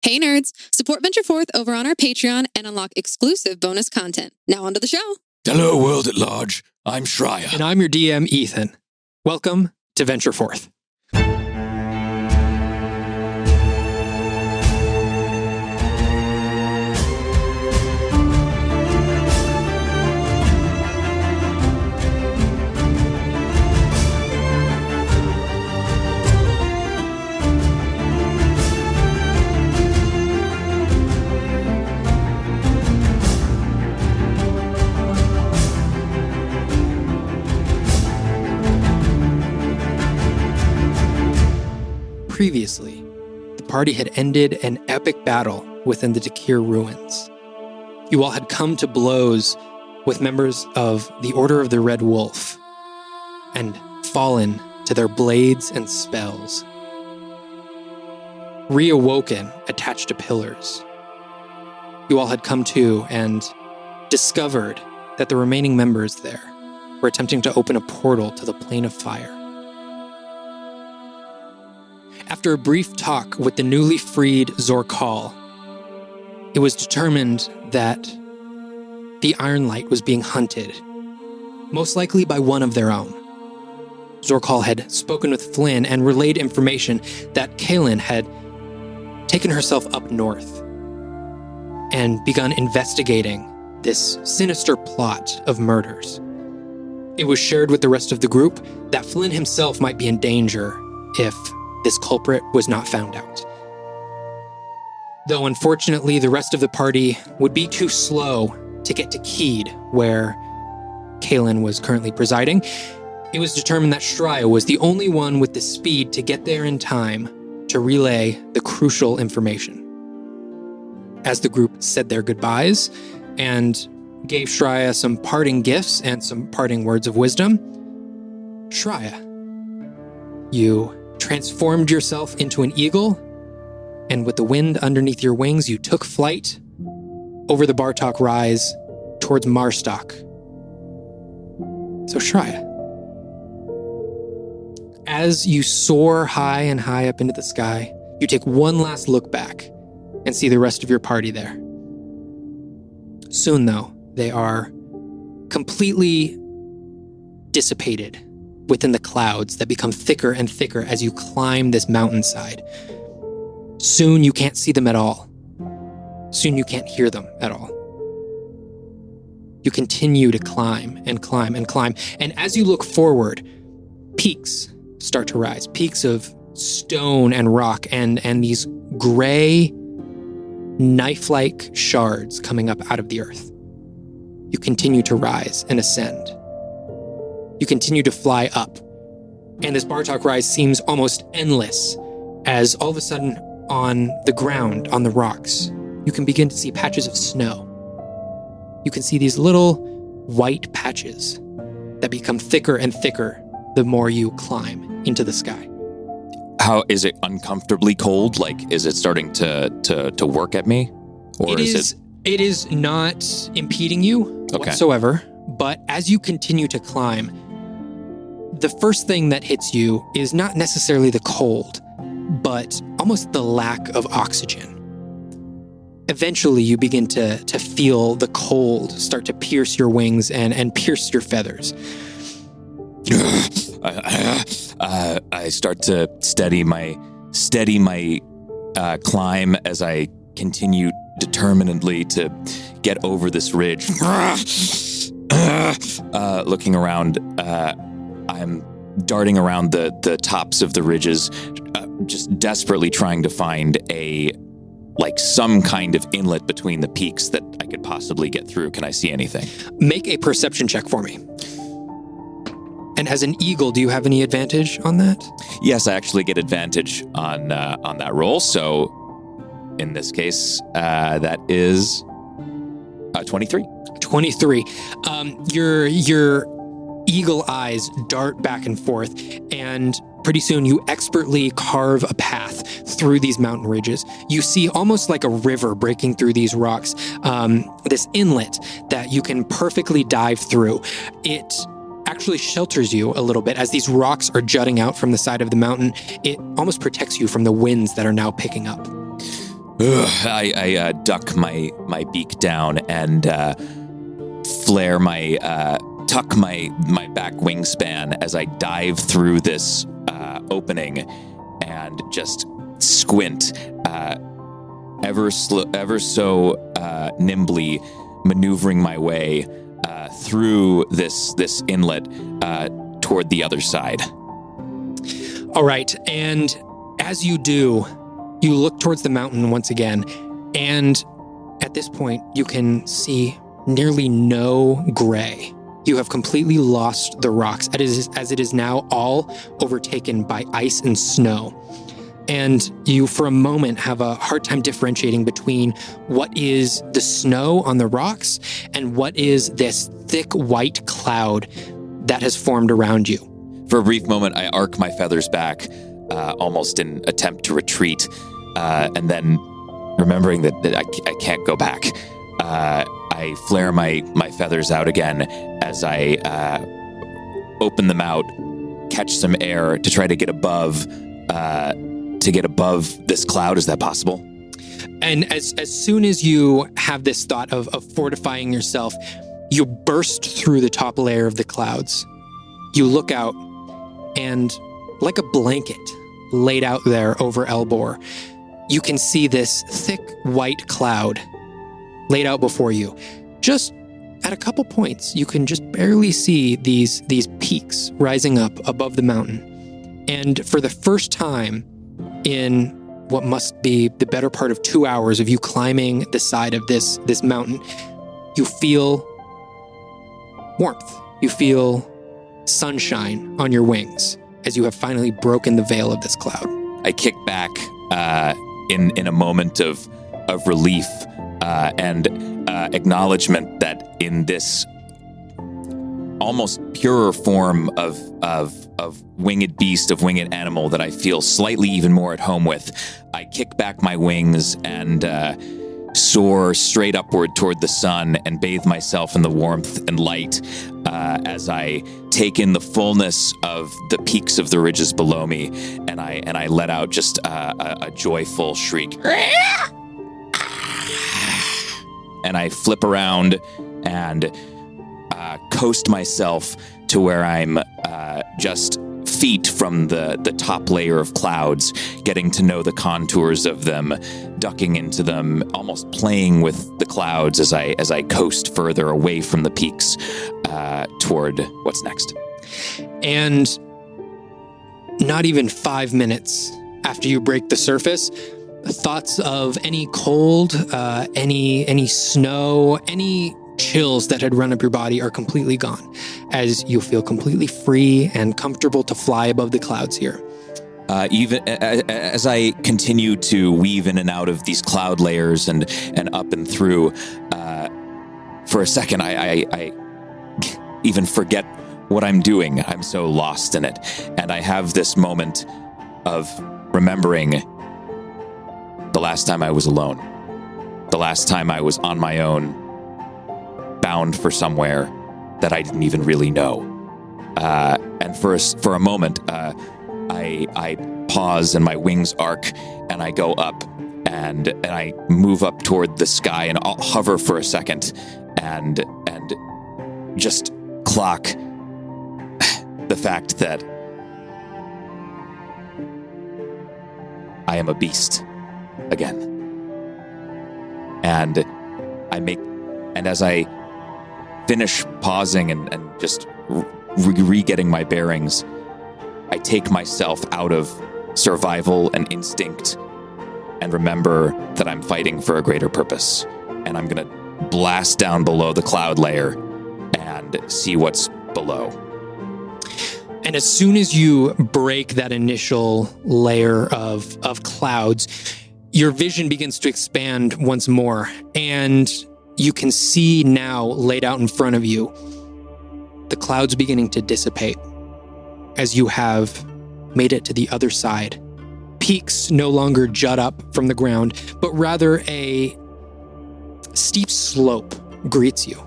Hey nerds, support Venture Forth over on our Patreon and unlock exclusive bonus content. Now onto the show. Hello, world at large. I'm Shraya. And I'm your DM, Ethan. Welcome to Venture Forth. Previously, the party had ended an epic battle within the Dakir ruins. You all had come to blows with members of the Order of the Red Wolf and fallen to their blades and spells. Reawoken, attached to pillars. You all had come to and discovered that the remaining members there were attempting to open a portal to the Plane of Fire. After a brief talk with the newly freed Zorkal, it was determined that the Ironlight was being hunted, most likely by one of their own. Zorkal had spoken with Flynn and relayed information that Kaelin had taken herself up north and begun investigating this sinister plot of murders. It was shared with the rest of the group that Flynn himself might be in danger if this culprit was not found out. Though unfortunately the rest of the party would be too slow to get to Keede, where Kaelin was currently presiding, it was determined that Shraya was the only one with the speed to get there in time to relay the crucial information. As the group said their goodbyes and gave Shraya some parting gifts and some parting words of wisdom, Shraya, you transformed yourself into an eagle, and with the wind underneath your wings, you took flight over the Bartok rise towards Marstock. So Shraya, as you soar high and high up into the sky, you take one last look back and see the rest of your party there. Soon, though, they are completely dissipated within the clouds that become thicker and thicker as you climb this mountainside. Soon you can't see them at all. Soon you can't hear them at all. You continue to climb and climb and climb, and as you look forward, peaks start to rise. Peaks of stone and rock and these gray, knife-like shards coming up out of the earth. You continue to rise and ascend. You continue to fly up, and this Bartok rise seems almost endless as all of a sudden on the ground, on the rocks, you can begin to see patches of snow. You can see these little white patches that become thicker and thicker the more you climb into the sky. How is it uncomfortably cold? Like, is it starting to work at me? Or It is not impeding you whatsoever, but as you continue to climb, the first thing that hits you is not necessarily the cold, but almost the lack of oxygen. Eventually, you begin to feel the cold start to pierce your wings and pierce your feathers. I start to steady my climb as I continue determinedly to get over this ridge. Looking around, I'm darting around the tops of the ridges, just desperately trying to find some kind of inlet between the peaks that I could possibly get through. Can I see anything? Make a perception check for me. And as an eagle, do you have any advantage on that? Yes, I actually get advantage on that roll. So in this case, that is 23. 23. Your eagle eyes dart back and forth, and pretty soon you expertly carve a path through these mountain ridges. You see almost like a river breaking through these rocks, this inlet that you can perfectly dive through. It actually shelters you a little bit as these rocks are jutting out from the side of the mountain. It almost protects you from the winds that are now picking up. I duck my beak down and flare tuck my back wingspan as I dive through this opening and just squint ever so nimbly, maneuvering my way through this inlet toward the other side. All right, and as you do, you look towards the mountain once again, and at this point, you can see nearly no gray. You have completely lost the rocks, as it is now all overtaken by ice and snow. And you, for a moment, have a hard time differentiating between what is the snow on the rocks and what is this thick white cloud that has formed around you. For a brief moment, I arc my feathers back, almost in attempt to retreat, and then remembering that I can't go back, I flare my feathers out again as I open them out, catch some air to try to get above this cloud. Is that possible? And as soon as you have this thought of fortifying yourself, you burst through the top layer of the clouds. You look out, and like a blanket laid out there over Elbor, you can see this thick white cloud laid out before you. Just at a couple points, you can just barely see these peaks rising up above the mountain. And for the first time in what must be the better part of 2 hours of you climbing the side of this mountain, you feel warmth. You feel sunshine on your wings as you have finally broken the veil of this cloud. I kick back in a moment of relief and acknowledgement that in this almost purer form of winged beast, of winged animal that I feel slightly even more at home with, I kick back my wings and soar straight upward toward the sun and bathe myself in the warmth and light as I take in the fullness of the peaks of the ridges below me, and I let out just a joyful shriek. And I flip around and coast myself to where I'm just feet from the top layer of clouds, getting to know the contours of them, ducking into them, almost playing with the clouds as I coast further away from the peaks toward what's next. And not even 5 minutes after you break the surface, thoughts of any cold, any snow, any chills that had run up your body are completely gone, as you feel completely free and comfortable to fly above the clouds here. Even as I continue to weave in and out of these cloud layers and up and through, for a second I even forget what I'm doing. I'm so lost in it. And I have this moment of remembering the last time I was alone, the last time I was on my own, bound for somewhere that I didn't even really know. And for a moment, I pause and my wings arc and I go up and I move up toward the sky and I'll hover for a second and just clock the fact that I am a beast again. And as I finish pausing and just re-getting my bearings, I take myself out of survival and instinct and remember that I'm fighting for a greater purpose. And I'm going to blast down below the cloud layer and see what's below. And as soon as you break that initial layer of clouds, your vision begins to expand once more, and you can see now, laid out in front of you, the clouds beginning to dissipate as you have made it to the other side. Peaks no longer jut up from the ground, but rather a steep slope greets you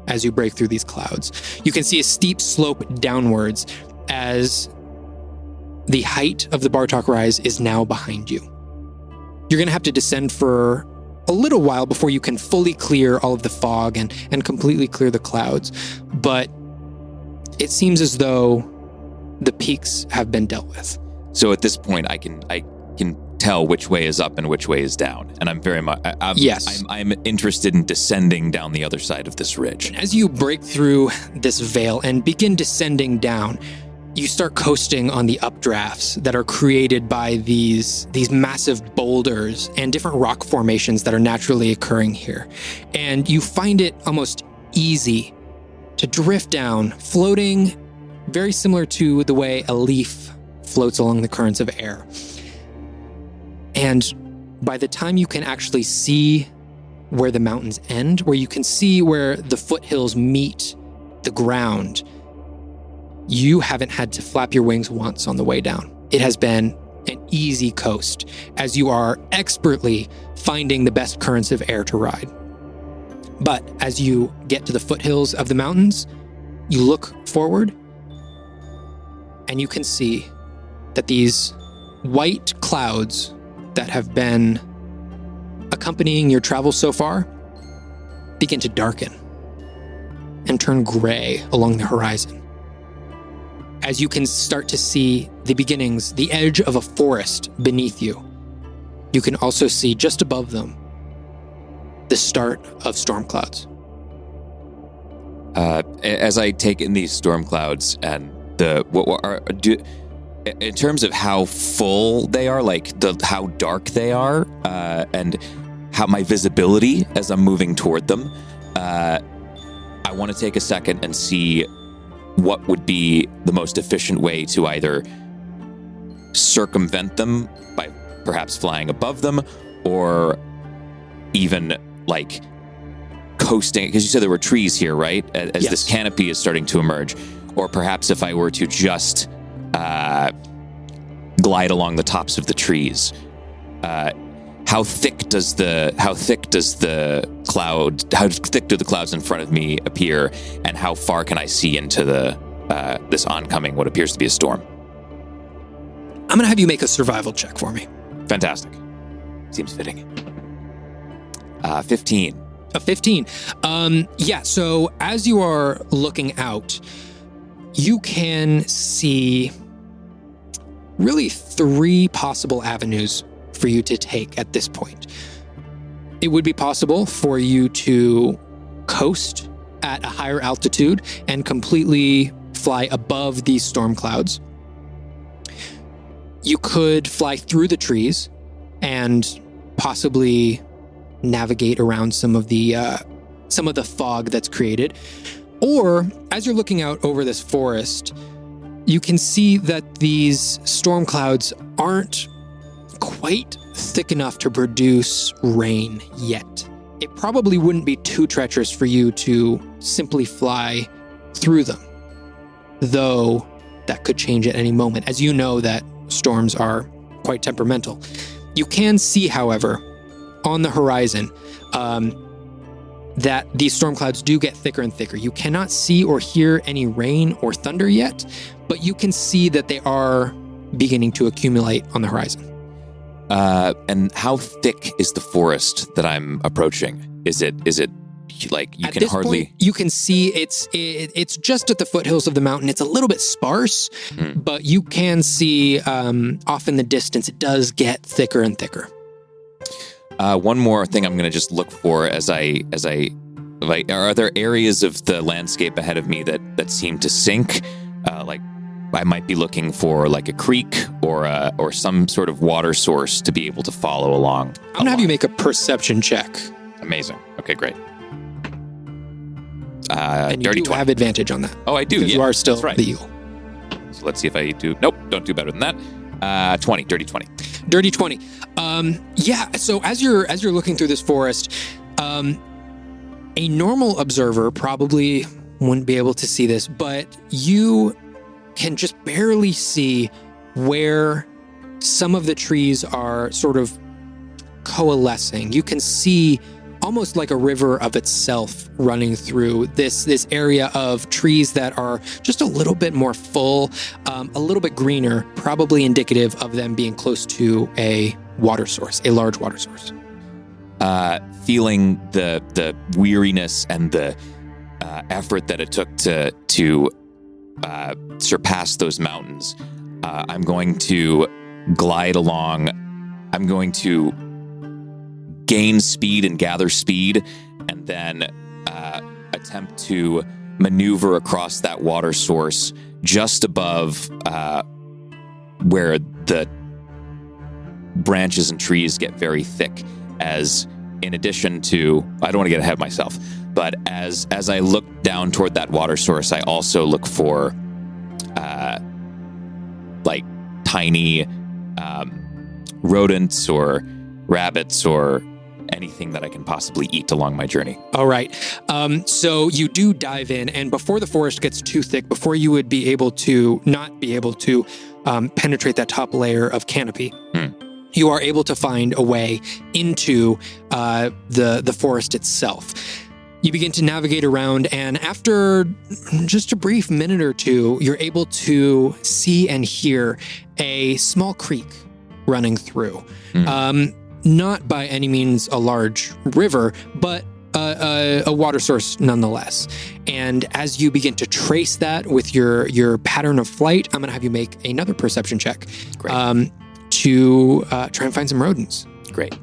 as you break through these clouds. You can see a steep slope downwards as the height of the Bartok rise is now behind you. you're going to have to descend for a little while before you can fully clear all of the fog and completely clear the clouds. But it seems as though the peaks have been dealt with. So at this point, I can tell which way is up and which way is down, and I'm very much yes. I'm interested in descending down the other side of this ridge. As you break through this veil and begin descending down, you start coasting on the updrafts that are created by these massive boulders and different rock formations that are naturally occurring here. And you find it almost easy to drift down, floating very similar to the way a leaf floats along the currents of air. And by the time you can actually see where the mountains end, where you can see where the foothills meet the ground, you haven't had to flap your wings once on the way down. It has been an easy coast as you are expertly finding the best currents of air to ride. But as you get to the foothills of the mountains, you look forward and you can see that these white clouds that have been accompanying your travel so far begin to darken and turn gray along the horizon. As you can start to see the beginnings, the edge of a forest beneath you, you can also see just above them the start of storm clouds. As I take in these storm clouds and in terms of how full they are, like how dark they are, and how my visibility as I'm moving toward them, I want to take a second and see what would be the most efficient way to either circumvent them by perhaps flying above them, or even like coasting, because you said there were trees here, right? As yes. This canopy is starting to emerge, or perhaps if I were to just glide along the tops of the trees. How thick do the clouds in front of me appear, and how far can I see into this oncoming what appears to be a storm? I'm going to have you make a survival check for me. Fantastic. Seems fitting. 15. A 15. So as you are looking out, you can see really 3 possible avenues for you to take at this point. It would be possible for you to coast at a higher altitude and completely fly above these storm clouds. You could fly through the trees and possibly navigate around some of the fog that's created. Or as you're looking out over this forest, you can see that these storm clouds aren't quite thick enough to produce rain yet. It probably wouldn't be too treacherous for you to simply fly through them, though that could change at any moment. As you know that storms are quite temperamental. You can see, however, on the horizon, that these storm clouds do get thicker and thicker. You cannot see or hear any rain or thunder yet, but you can see that they are beginning to accumulate on the horizon. And how thick is the forest that I'm approaching? Is it like you at can this hardly? Point, you can see it's just at the foothills of the mountain. It's a little bit sparse, but you can see off in the distance it does get thicker and thicker. One more thing I'm going to just look for as I are there areas of the landscape ahead of me that seem to sink? Like I might be looking for like a creek or some sort of water source to be able to follow along. I'm going to have you make a perception check. Amazing. Okay, great. And you dirty do 20. have advantage on that. Oh, I do. Because yeah, you are still that's right. the eagle. So let's see if I do. Nope, don't do better than that. 20, dirty 20. Dirty 20. So as you're looking through this forest, a normal observer probably wouldn't be able to see this, but you can just barely see where some of the trees are sort of coalescing. You can see almost like a river of itself running through this area of trees that are just a little bit more full, a little bit greener, probably indicative of them being close to a water source, a large water source. Feeling the weariness and the effort that it took to surpass those mountains, I'm going to glide along. I'm going to gain speed and gather speed, and then attempt to maneuver across that water source just above where the branches and trees get very thick. As in addition to, I don't want to get ahead of myself, but as I look down toward that water source, I also look for like tiny rodents or rabbits or anything that I can possibly eat along my journey. All right. So you do dive in, and before the forest gets too thick, before you would be able to not be able to penetrate that top layer of canopy, you are able to find a way into the forest itself. You begin to navigate around, and after just a brief minute or two, you're able to see and hear a small creek running through. Not by any means a large river, but a water source nonetheless. And as you begin to trace that with your pattern of flight, I'm going to have you make another perception check. Great. To try and find some rodents. Great.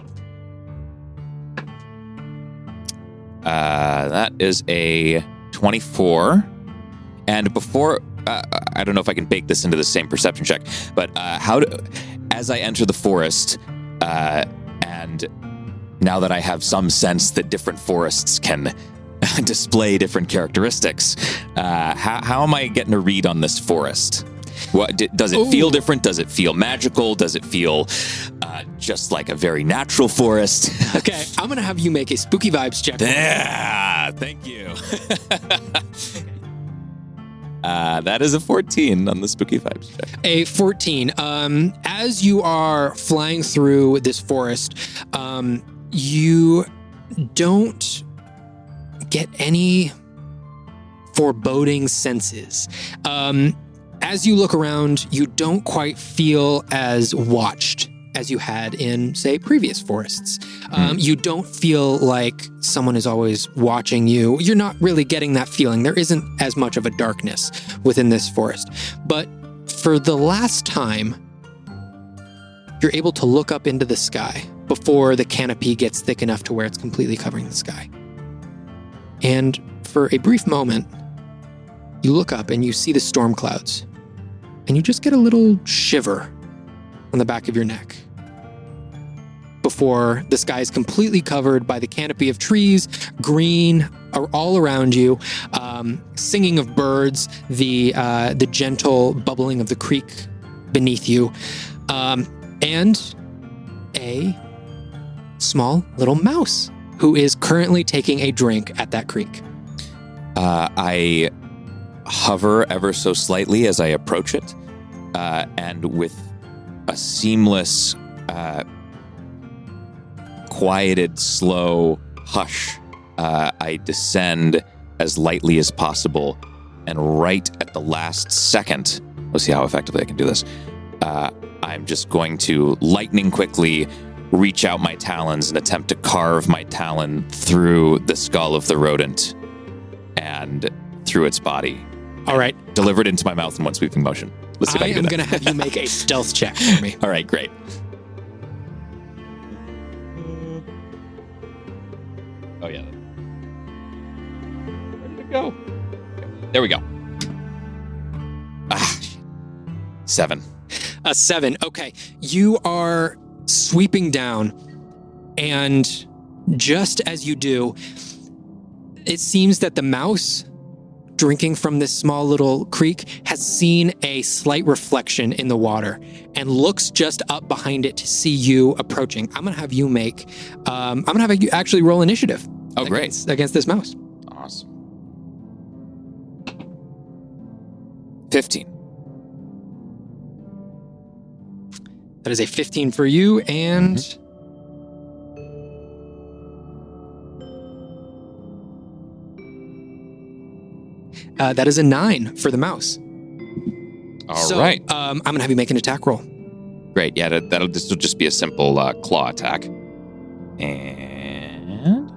That is a 24. And before, I don't know if I can bake this into the same perception check, but as I enter the forest, and now that I have some sense that different forests can display different characteristics, how am I getting a read on this forest? What does it feel different? Does it feel magical? Does it feel just like a very natural forest? Okay, I'm going to have you make a spooky vibes check. Yeah, thank you. That is a 14 on the spooky vibes check. A 14. As you are flying through this forest, you don't get any foreboding senses. As you look around, you don't quite feel as watched as you had in, say, previous forests. You don't feel like someone is always watching you. You're not really getting that feeling. There isn't as much of a darkness within this forest. But for the last time, you're able to look up into the sky before the canopy gets thick enough to where it's completely covering the sky. And for a brief moment, you look up and you see the storm clouds. And you just get a little shiver on the back of your neck before the sky is completely covered by the canopy of trees, green are all around you, singing of birds, the gentle bubbling of the creek beneath you, and a small little mouse who is currently taking a drink at that creek. I hover ever so slightly as I approach it, and with a seamless, quieted, slow hush, I descend as lightly as possible, and right at the last second, let's see how effectively I can do this, I'm just going to lightning quickly reach out my talons and attempt to carve my talon through the skull of the rodent and through its body. All right. Deliver it into my mouth in one sweeping motion. Let's see if I can do that. I am going to have you make a stealth check for me. All right, great. Oh, yeah. Where did it go? There we go. 7. A 7. Okay. You are sweeping down, and just as you do, it seems that the mouse drinking from this small little creek has seen a slight reflection in the water and looks just up behind it to see you approaching. I'm going to have you make, I'm going to have you actually roll initiative. Oh, great. Against this mouse. Awesome. 15. That is a 15 for you, and that is a 9 for the mouse. All right. I'm going to have you make an attack roll. Great. Yeah, this will just be a simple claw attack. And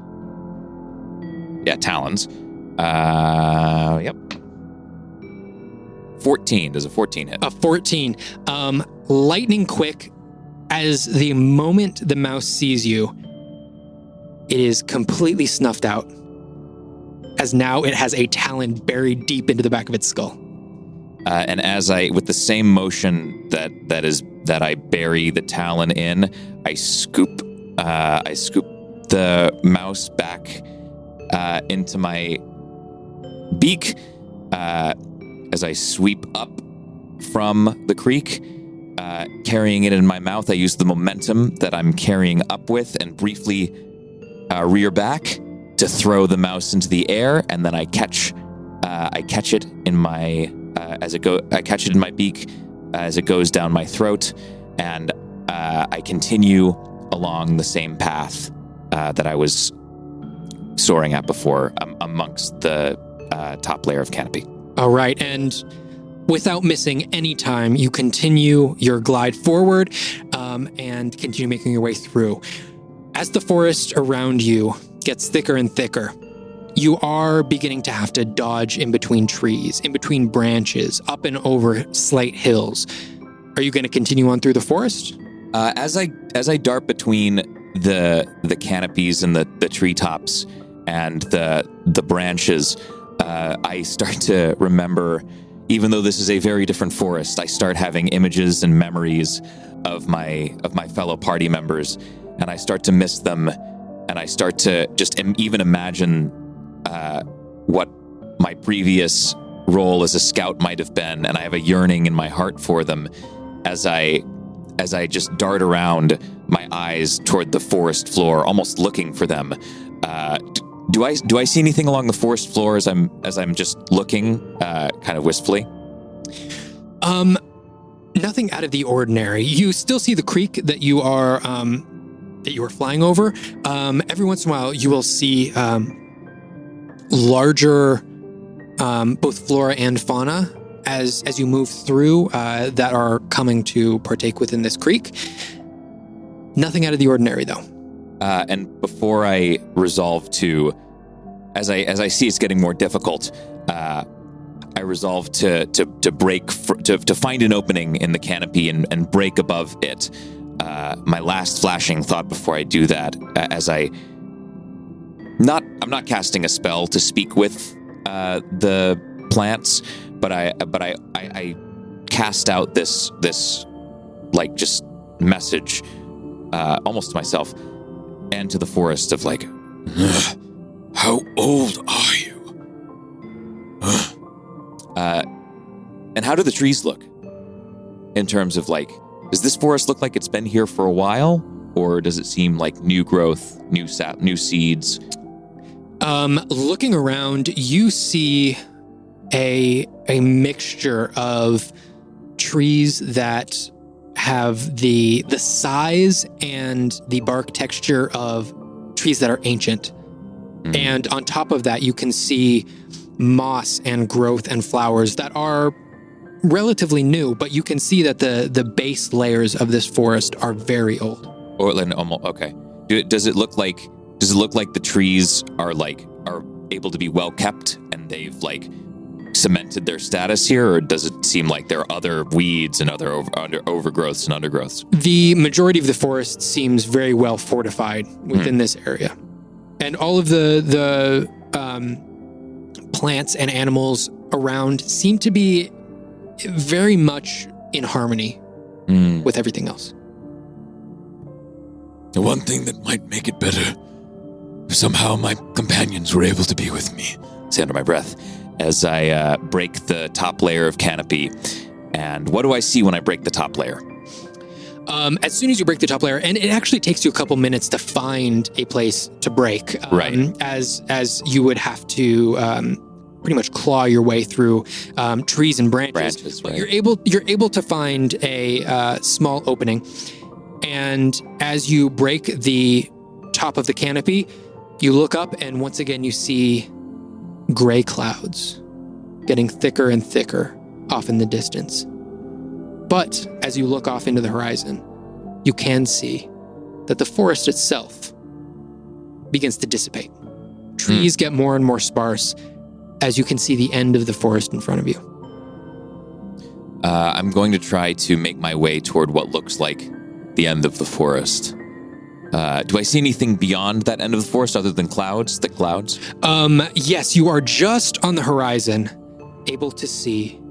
yeah, talons. Yep. 14. Does a 14 hit? A 14. Lightning quick. As the moment the mouse sees you, it is completely snuffed out. As now it has a talon buried deep into the back of its skull. And as with the same motion that I bury the talon in, I scoop the mouse back into my beak as I sweep up from the creek, carrying it in my mouth. I use the momentum that I'm carrying up with and briefly rear back to throw the mouse into the air, and then I catch it in my I catch it in my beak as it goes down my throat, and I continue along the same path that I was soaring at before, amongst the top layer of canopy. All right, and without missing any time, you continue your glide forward and continue making your way through. As the forest around you gets thicker and thicker, you are beginning to have to dodge in between trees, in between branches, up and over slight hills. Are you going to continue on through the forest? As I dart between the canopies and the treetops and the branches, I start to remember, even though this is a very different forest, I start having images and memories of my fellow party members, and I start to miss them, and I start to just even imagine what my previous role as a scout might have been, and I have a yearning in my heart for them as I just dart around, my eyes toward the forest floor, almost looking for them. Do I see anything along the forest floor as I'm just looking, kind of wistfully? Nothing out of the ordinary. You still see the creek that you are flying over. Every once in a while, you will see larger, both flora and fauna as you move through that are coming to partake within this creek. Nothing out of the ordinary, though. And before I resolve to, as I see it's getting more difficult, I resolve to break, to find an opening in the canopy and break above it. My last flashing thought before I do that, I'm not casting a spell to speak with the plants, but I cast out this like just message, almost to myself and to the forest of like, how old are you? And how do the trees look in terms of like, does this forest look like it's been here for a while, or does it seem like new growth, new sap, new seeds? Looking around, you see a mixture of trees that have the size and the bark texture of trees that are ancient. Mm. And on top of that, you can see moss and growth and flowers that are relatively new, but you can see that the base layers of this forest are very old. Or almost okay. Does it look like the trees are able to be well kept and they've like cemented their status here, or does it seem like there are other weeds and other overgrowths and undergrowths? The majority of the forest seems very well fortified within this area, and all of the plants and animals around seem to be very much in harmony with everything else. The one thing that might make it better, if somehow my companions were able to be with me. Say under my breath as I break the top layer of canopy. And what do I see when I break the top layer? As soon as you break the top layer, and it actually takes you a couple minutes to find a place to break, right? As you would have to pretty much claw your way through trees and branches. But right. you're able to find a small opening, and as you break the top of the canopy, you look up, and once again you see gray clouds getting thicker and thicker off in the distance. But as you look off into the horizon, you can see that the forest itself begins to dissipate. Trees get more and more sparse as you can see the end of the forest in front of you. I'm going to try to make my way toward what looks like the end of the forest. Do I see anything beyond that end of the forest other than clouds? The clouds? Yes, you are just on the horizon, able to see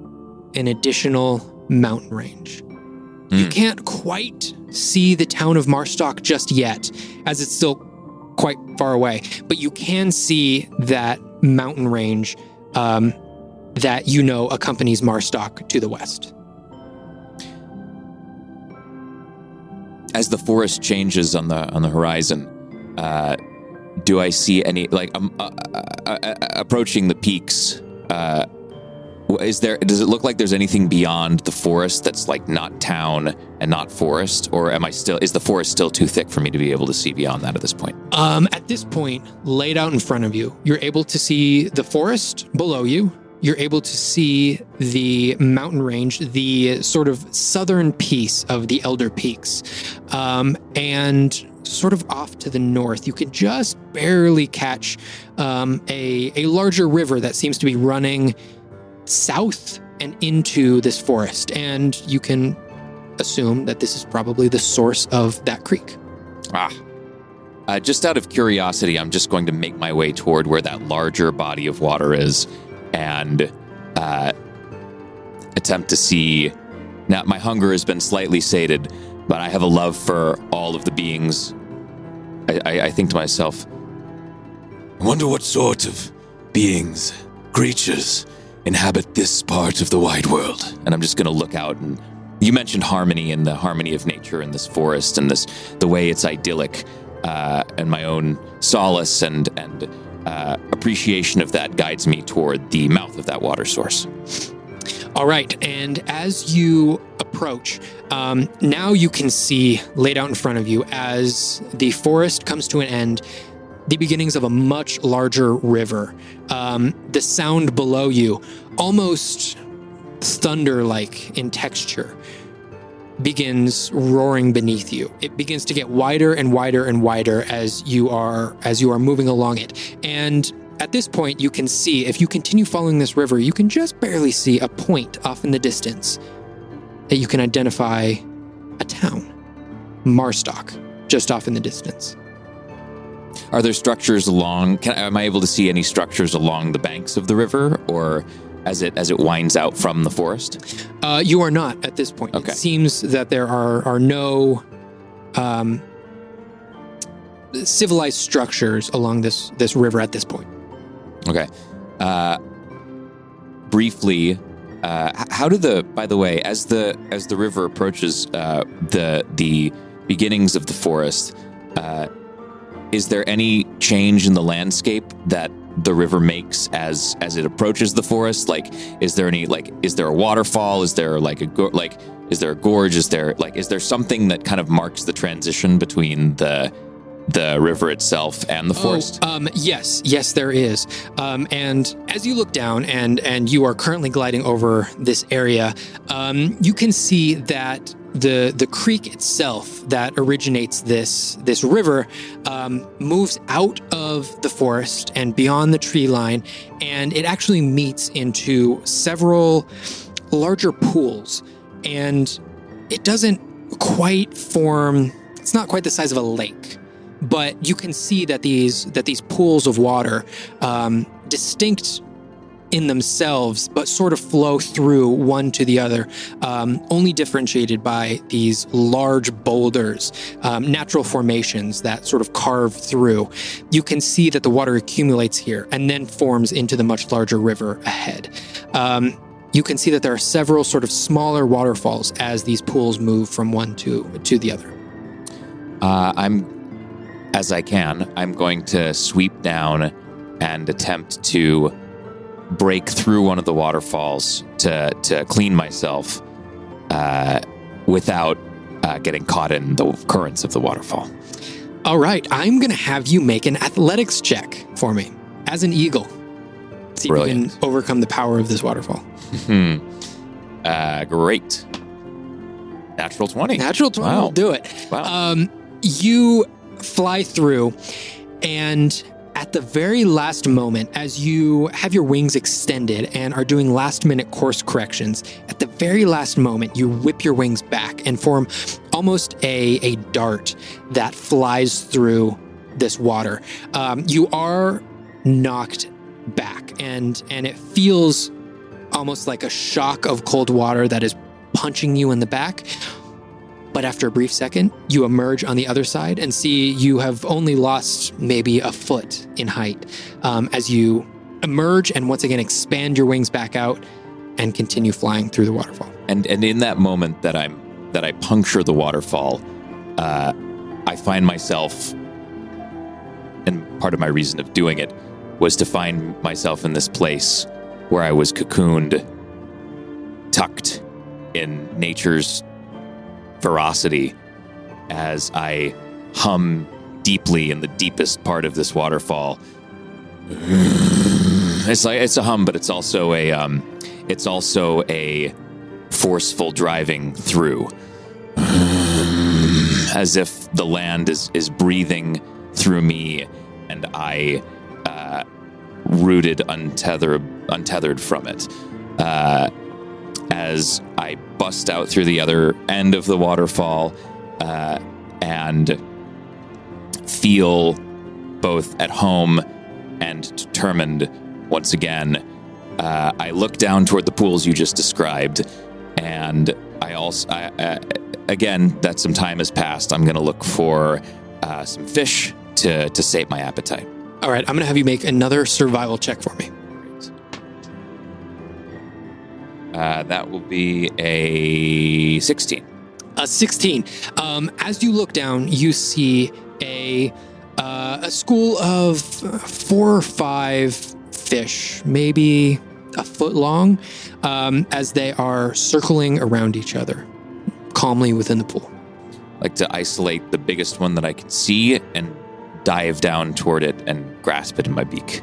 an additional mountain range. You can't quite see the town of Marstock just yet, as it's still quite far away, but you can see that mountain range that you know accompanies Marstock to the west. As the forest changes on the horizon, do I see any approaching the peaks? Does it look like there's anything beyond the forest that's like not town and not forest, or is the forest still too thick for me to be able to see beyond that at this point? At this point, laid out in front of you, you're able to see the forest below you. You're able to see the mountain range, the sort of southern piece of the Elder Peaks. And sort of off to the north, you can just barely catch a larger river that seems to be running south and into this forest. And you can assume that this is probably the source of that creek. Just out of curiosity, I'm just going to make my way toward where that larger body of water is and attempt to see. Now, my hunger has been slightly sated, but I have a love for all of the beings. I think to myself, I wonder what sort of beings, creatures, inhabit this part of the wide world. And I'm just going to look out. And you mentioned harmony and the harmony of nature in this forest and the way it's idyllic, and my own solace and appreciation of that guides me toward the mouth of that water source. All right, and as you approach, now you can see laid out in front of you as the forest comes to an end, the beginnings of a much larger river. The sound below you, almost thunder-like in texture, begins roaring beneath you. It begins to get wider and wider and wider as you are moving along it. And at this point, you can see, if you continue following this river, you can just barely see a point off in the distance that you can identify a town, Marstock, just off in the distance. Are there structures along? Am I able to see any structures along the banks of the river, or as it winds out from the forest? You are not at this point. Okay. It seems that there are no civilized structures along this river at this point. Okay. Briefly, how do by the way, as the river approaches the beginnings of the forest, is there any change in the landscape that the river makes as it approaches the forest? Like, is there a waterfall? Is there is there a gorge? Is there something that kind of marks the transition between the river itself and the forest? Yes, there is. And as you look down and you are currently gliding over this area, you can see that the creek itself that originates this river moves out of the forest and beyond the tree line, and it actually meets into several larger pools. And it doesn't quite form, it's not quite the size of a lake, but you can see that these pools of water, distinct in themselves, but sort of flow through one to the other, only differentiated by these large boulders, natural formations that sort of carve through. You can see that the water accumulates here and then forms into the much larger river ahead. You can see that there are several sort of smaller waterfalls as these pools move from one to the other. I'm going to sweep down and attempt to break through one of the waterfalls to clean myself without getting caught in the currents of the waterfall. All right, I'm going to have you make an athletics check for me as an eagle. See Brilliant. if you can overcome the power of this waterfall. Great. Natural 20. Natural 20 Wow. will do it. Wow. You fly through, and at the very last moment, as you have your wings extended and are doing last-minute course corrections, at the very last moment, you whip your wings back and form almost a dart that flies through this water. You are knocked back, and it feels almost like a shock of cold water that is punching you in the back. But after a brief second, you emerge on the other side and see you have only lost maybe a foot in height as you emerge and once again expand your wings back out and continue flying through the waterfall. And in that moment that I puncture the waterfall, I find myself, and part of my reason of doing it was to find myself in this place where I was cocooned, tucked in nature's ferocity as I hum deeply in the deepest part of this waterfall. It's a hum, but it's also a forceful driving through, as if the land is breathing through me, and I rooted, untethered from it. As I bust out through the other end of the waterfall and feel both at home and determined once again, I look down toward the pools you just described, and I also, again, that some time has passed, I'm going to look for some fish to sate my appetite. All right, I'm going to have you make another survival check for me. That will be a 16. A 16. As you look down, you see a school of 4 or 5 fish, maybe a foot long, as they are circling around each other, calmly within the pool. Like to isolate the biggest one that I can see and dive down toward it and grasp it in my beak.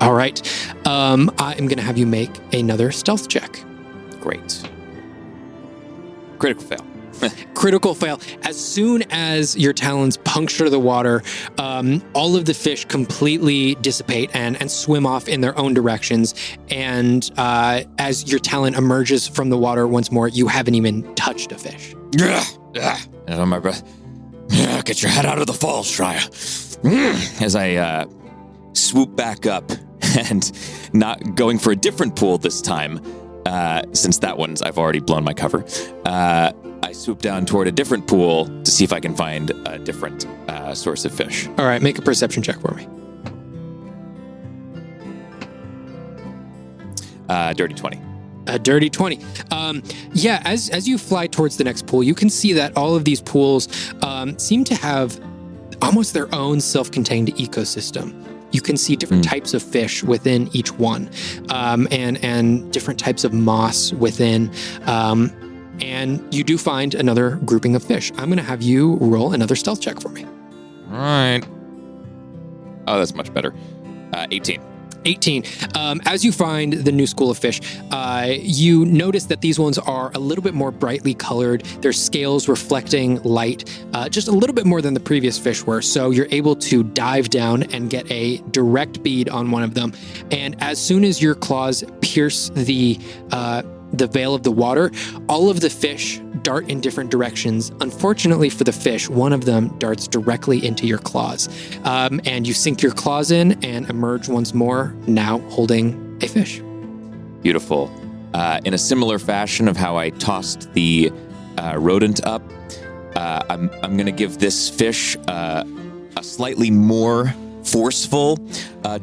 All right. I am going to have you make another stealth check. Great. Critical fail. Critical fail. As soon as your talons puncture the water, all of the fish completely dissipate and swim off in their own directions. And as your talon emerges from the water once more, you haven't even touched a fish. And on my breath. Get your head out of the falls, Shraya. As I swoop back up and not going for a different pool this time, since that one's I've already blown my cover. I swoop down toward a different pool to see if I can find a different source of fish. All right, make a perception check for me. Dirty 20. A dirty 20. As you fly towards the next pool, you can see that all of these pools seem to have almost their own self-contained ecosystem. You can see different types of fish within each one, and different types of moss within. And you do find another grouping of fish. I'm going to have you roll another stealth check for me. All right. Oh, that's much better. 18. 18. As you find the new school of fish, you notice that these ones are a little bit more brightly colored. Their scales reflecting light, just a little bit more than the previous fish were. So you're able to dive down and get a direct bead on one of them. And as soon as your claws pierce the veil of the water, all of the fish dart in different directions. Unfortunately for the fish, one of them darts directly into your claws. And you sink your claws in and emerge once more, now holding a fish. Beautiful. In a similar fashion of how I tossed the rodent up, I'm going to give this fish a slightly more forceful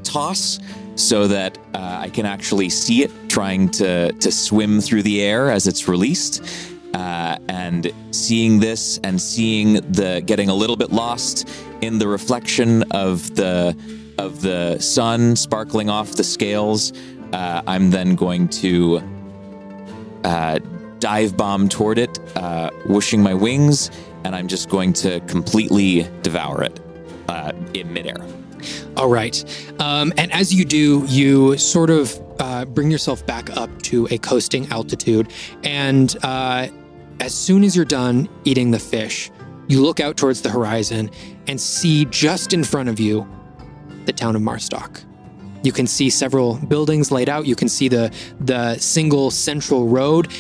toss, so that I can actually see it trying to swim through the air as it's released. And seeing this and seeing the getting a little bit lost in the reflection of the sun sparkling off the scales, I'm then going to dive bomb toward it, whooshing my wings, and I'm just going to completely devour it in midair. All right. And as you do, you sort of bring yourself back up to a coasting altitude. And as soon as you're done eating the fish, you look out towards the horizon and see just in front of you the town of Marstock. You can see several buildings laid out. You can see the single central road,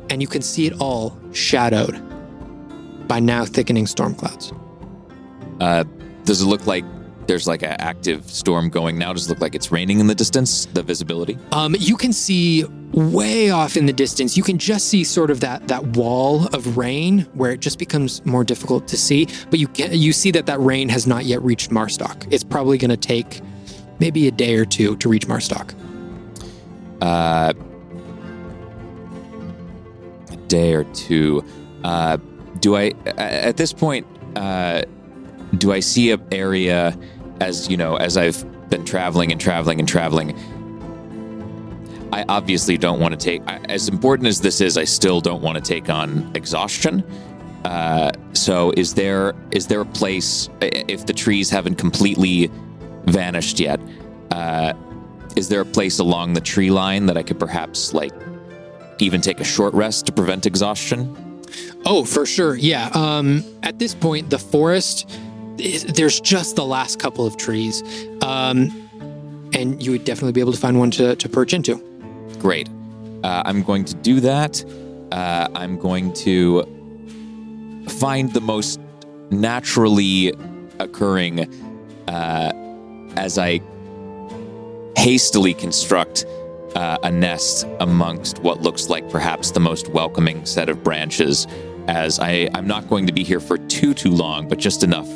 and you can see it all shadowed by now thickening storm clouds. Does it look like there's like an active storm going now? Does it look like it's raining in the distance, the visibility? You can see way off in the distance. You can just see sort of that wall of rain where it just becomes more difficult to see. But you see that rain has not yet reached Marstock. It's probably going to take maybe a day or two to reach Marstock. A day or two. Do I, at this point, do I see an area as I've been traveling? I obviously don't want to take, as important as this is, I still don't want to take on exhaustion. So is there a place, if the trees haven't completely vanished yet, is there a place along the tree line that I could perhaps even take a short rest to prevent exhaustion? Oh, for sure. Yeah. At this point, the forest, there's just the last couple of trees. And you would definitely be able to find one to perch into. Great. I'm going to do that. I'm going to find the most naturally occurring, as I hastily construct a nest amongst what looks like perhaps the most welcoming set of branches, as I'm not going to be here for too long, but just enough.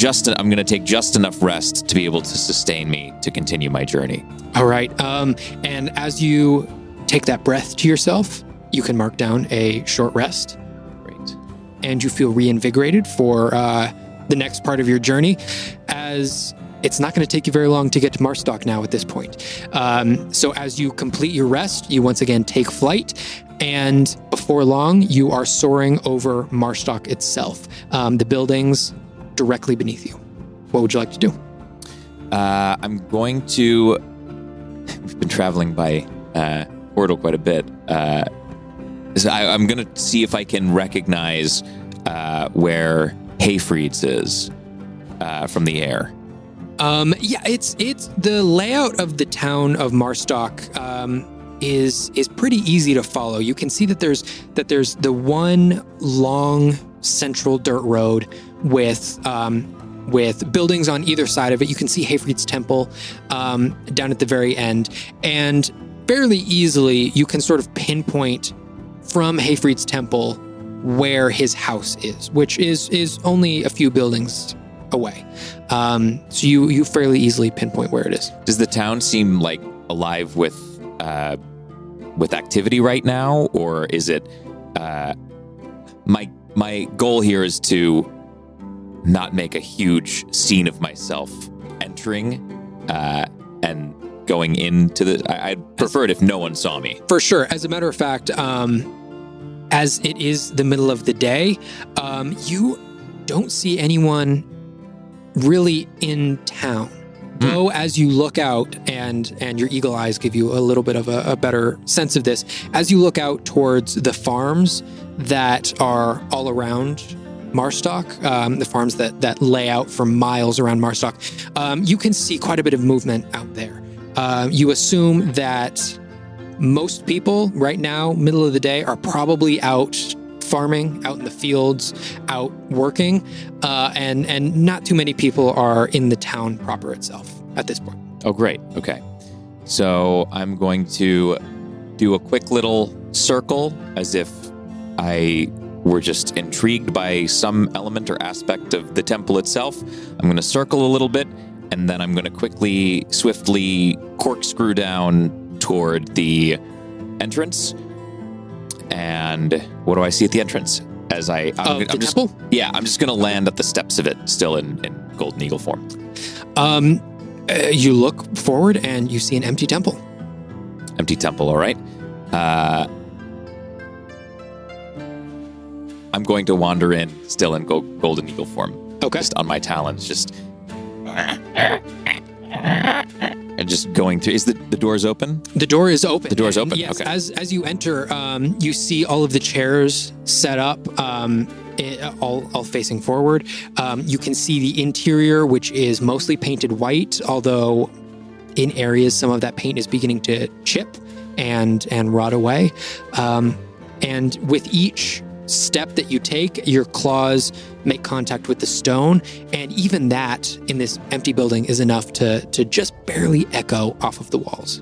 I'm going to take just enough rest to be able to sustain me to continue my journey. All right. And as you take that breath to yourself, you can mark down a short rest. Great. And you feel reinvigorated for the next part of your journey, as it's not going to take you very long to get to Marstock now at this point. So as you complete your rest, you once again take flight, and before long, you are soaring over Marstock itself. The buildings directly beneath you. What would you like to do? I'm going to... We've been traveling by portal quite a bit. So I'm going to see if I can recognize where Hayfreed's is from the air. Yeah, it's the layout of the town of Marstock is pretty easy to follow. You can see that there's the one long central dirt road with buildings on either side of it. You can see Hayfreed's temple down at the very end, and fairly easily you can sort of pinpoint from Hayfreed's temple where his house is, which is only a few buildings away. So you fairly easily pinpoint where it is. Does the town seem like alive with activity right now, or is it? My goal here is to not make a huge scene of myself entering and going into the... I'd prefer it if no one saw me. For sure. As a matter of fact, as it is the middle of the day, you don't see anyone really in town. Though as you look out, and your eagle eyes give you a little bit of a better sense of this, as you look out towards the farms that are all around Marstock, the farms that lay out for miles around Marstock, you can see quite a bit of movement out there. You assume that most people right now, middle of the day, are probably out farming, out in the fields, out working, and not too many people are in the town proper itself at this point. Oh, great. Okay. So I'm going to do a quick little circle as if I were just intrigued by some element or aspect of the temple itself. I'm going to circle a little bit, and then I'm going to swiftly corkscrew down toward the entrance. And what do I see at the entrance? I'm just going to land at the steps of it, still in Golden Eagle form. You look forward and you see an empty temple. Empty temple, all right. I'm going to wander in, still in Golden Eagle form. Okay. Just on my talons, and just going through. Is the doors open? The door is open. The door is open. Yes. Okay. As you enter, you see all of the chairs set up, all facing forward. You can see the interior, which is mostly painted white, although in areas some of that paint is beginning to chip and rot away. And with each step that you take, your claws make contact with the stone, and even that in this empty building is enough to just barely echo off of the walls.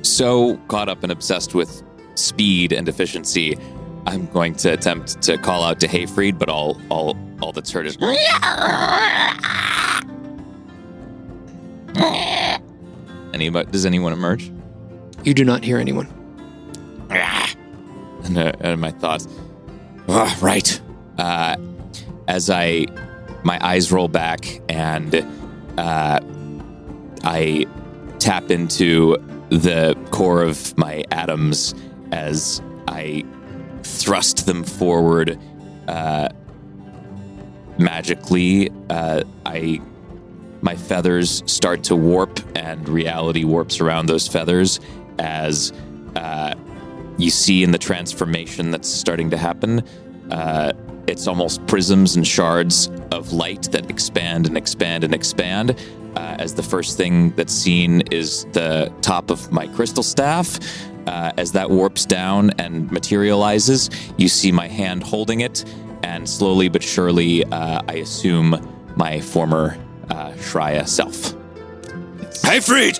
So caught up and obsessed with speed and efficiency, I'm going to attempt to call out to Hayfreed, but all that's heard is Does anyone emerge? You do not hear anyone. And my thoughts, right. As my eyes roll back and I tap into the core of my atoms as I thrust them forward magically. My feathers start to warp and reality warps around those feathers as you see in the transformation that's starting to happen. It's almost prisms and shards of light that expand and expand and expand. As the first thing that's seen is the top of my crystal staff. As that warps down and materializes, you see my hand holding it, and slowly but surely, I assume my former Shraya self. Hayfreed!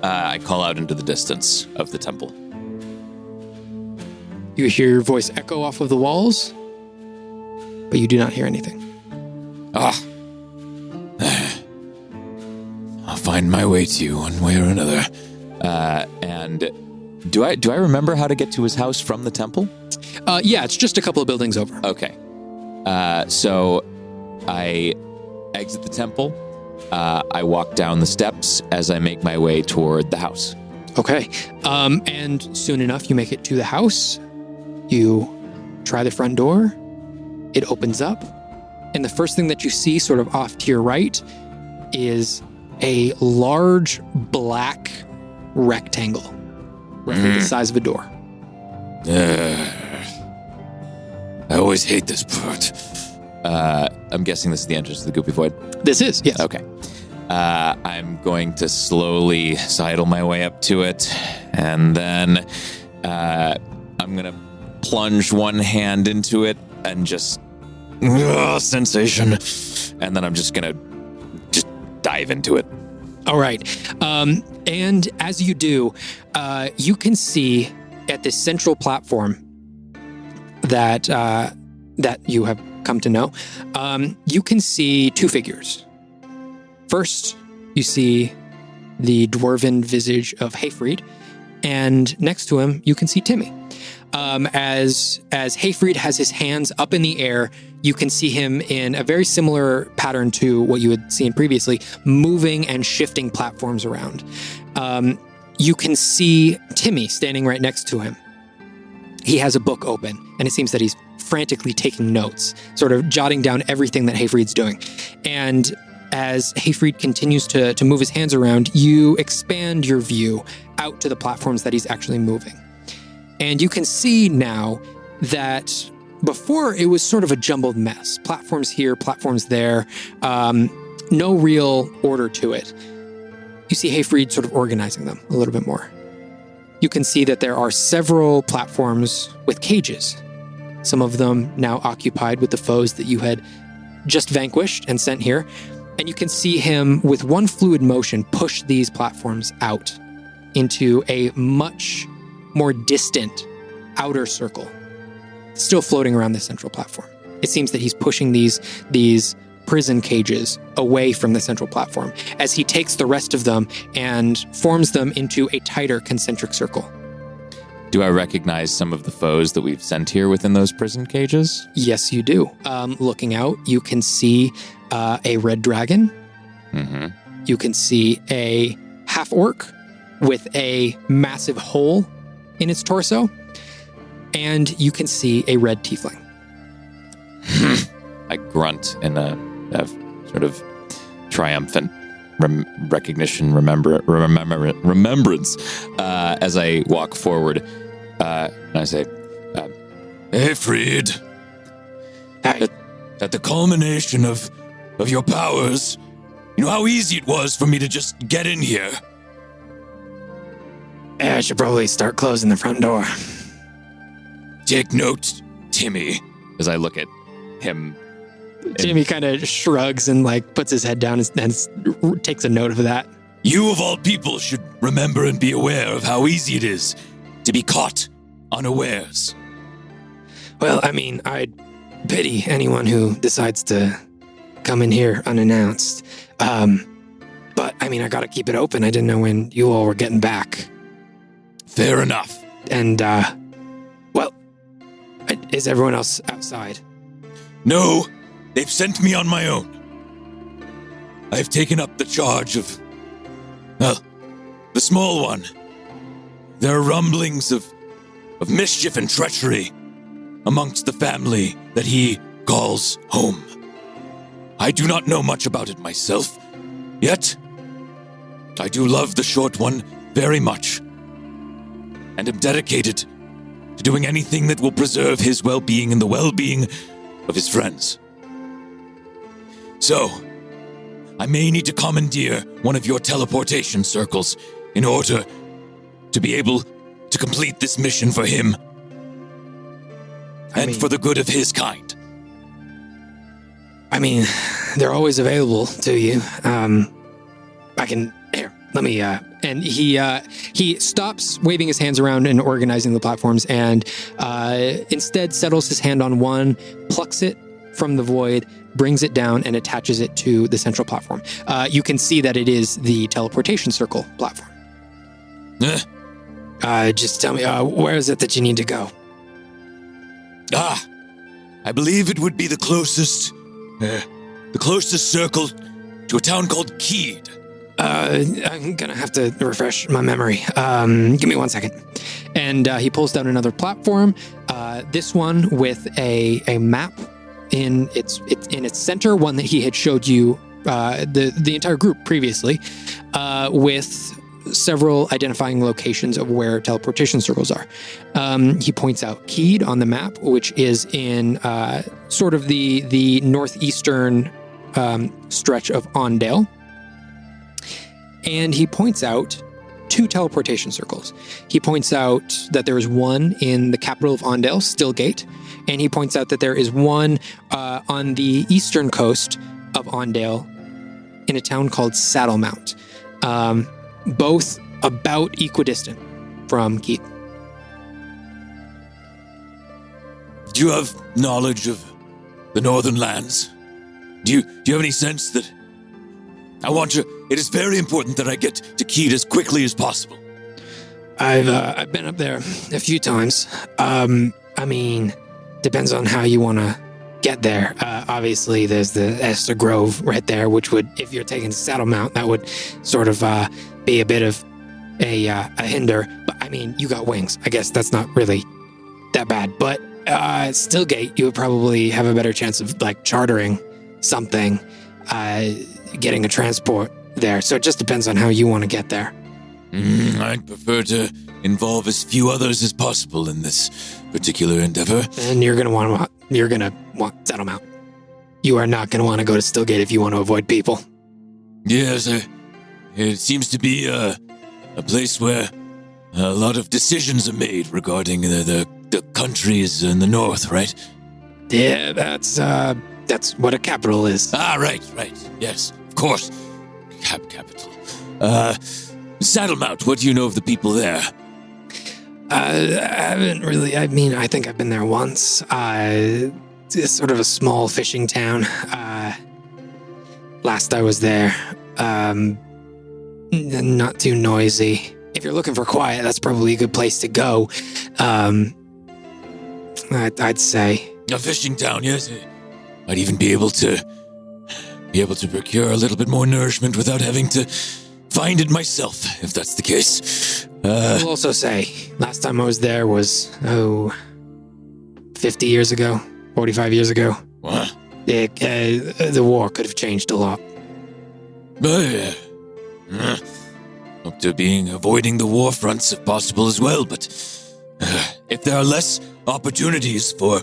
I call out into the distance of the temple. You hear your voice echo off of the walls, but you do not hear anything. I'll find my way to you one way or another. And do I remember how to get to his house from the temple? Yeah, it's just a couple of buildings over. Okay. So I exit the temple. I walk down the steps as I make my way toward the house. Okay. And soon enough, you make it to the house. You try the front door. It opens up. And the first thing that you see sort of off to your right is a large black rectangle, roughly the size of a door. I always hate this part. I'm guessing this is the entrance to the Goopy Void. This is, yes. Okay. I'm going to slowly sidle my way up to it, and then I'm going to plunge one hand into it and just sensation, and then I'm just going to dive into it. All right. And as you do, you can see at this central platform that you have come to know, you can see two figures. First, you see the dwarven visage of Hayfreed, and next to him, you can see Timmy. As Hayfreed has his hands up in the air, you can see him in a very similar pattern to what you had seen previously, moving and shifting platforms around. You can see Timmy standing right next to him. He has a book open, and it seems that he's frantically taking notes, sort of jotting down everything that Hayfreed's doing. And as Hayfreed continues to move his hands around, you expand your view out to the platforms that he's actually moving. And you can see now that before it was sort of a jumbled mess. Platforms here, platforms there, no real order to it. You see Hayfreed sort of organizing them a little bit more. You can see that there are several platforms with cages, some of them now occupied with the foes that you had just vanquished and sent here. And you can see him, with one fluid motion, push these platforms out into a much more distant outer circle, still floating around the central platform. It seems that he's pushing these prison cages away from the central platform as he takes the rest of them and forms them into a tighter concentric circle. Do I recognize some of the foes that we've sent here within those prison cages? Yes, you do. Looking out, you can see a red dragon. Mm-hmm. You can see a half-orc with a massive hole in its torso. And you can see a red tiefling. I grunt in a sort of triumphant recognition, remembrance as I walk forward. And I say, Hayfreed, at the culmination of your powers, you know how easy it was for me to just get in here? I should probably start closing the front door. Take note, Timmy. as I look at him. Jimmy kind of shrugs and puts his head down and takes a note of that. You of all people should remember and be aware of how easy it is to be caught unawares. Well, I mean, I'd pity anyone who decides to come in here unannounced. But, I mean, I gotta keep it open. I didn't know when you all were getting back. Fair enough. And, well, is everyone else outside? No, they've sent me on my own. I've taken up the charge of, well, the small one. There are rumblings of mischief and treachery amongst the family that he calls home. I do not know much about it myself, yet I do love the short one very much, and am dedicated to doing anything that will preserve his well-being and the well-being of his friends. So, I may need to commandeer one of your teleportation circles in order to be able to complete this mission for him and for the good of his kind. I mean, they're always available to you. I can, here, let me, and he stops waving his hands around and organizing the platforms and instead settles his hand on one, plucks it from the void, brings it down and attaches it to the central platform. You can see that it is the teleportation circle platform. Just tell me, where is it that you need to go? I believe it would be the closest circle to a town called Keed. I'm gonna have to refresh my memory. Give me 1 second. And he pulls down another platform. This one with a map in its center, one that he had showed you the entire group previously, with several identifying locations of where teleportation circles are. He points out Keed on the map, which is in sort of the northeastern stretch of Ondale. And he points out 2 teleportation circles. He points out that there is one in the capital of Ondale, Stillgate, and he points out that there is one on the eastern coast of Ondale in a town called Saddlemount. Both about equidistant from Keid. Do you have knowledge of the northern lands? Do you have any sense that it is very important that I get to Keid as quickly as possible. I've been up there a few times. I mean, depends on how you want to get there. Obviously, there's the Esther Grove right there, which would, if you're taking Saddlemount, that would sort of be a bit of a hinder. But I mean, you got wings. I guess that's not really that bad. But Stillgate, you would probably have a better chance of chartering something, getting a transport there. So it just depends on how you want to get there. I'd prefer to involve as few others as possible in this particular endeavor. And you're gonna want Saddlemount. You are not gonna want to go to Stillgate if you want to avoid people. Yes, it seems to be a place where a lot of decisions are made regarding the countries in the north, right? Yeah, that's what a capital is. Right. Yes, of course. Capital. Saddlemount, what do you know of the people there? I haven't really, I think I've been there once. It's sort of a small fishing town. Last I was there, not too noisy. If you're looking for quiet, that's probably a good place to go. I'd say. A fishing town, yes. I'd even be able to procure a little bit more nourishment without having to find it myself, if that's the case. I'll also say, last time I was there was, 50 years ago, 45 years ago. What? The war could have changed a lot. Look to avoiding the war fronts if possible as well, but if there are less opportunities for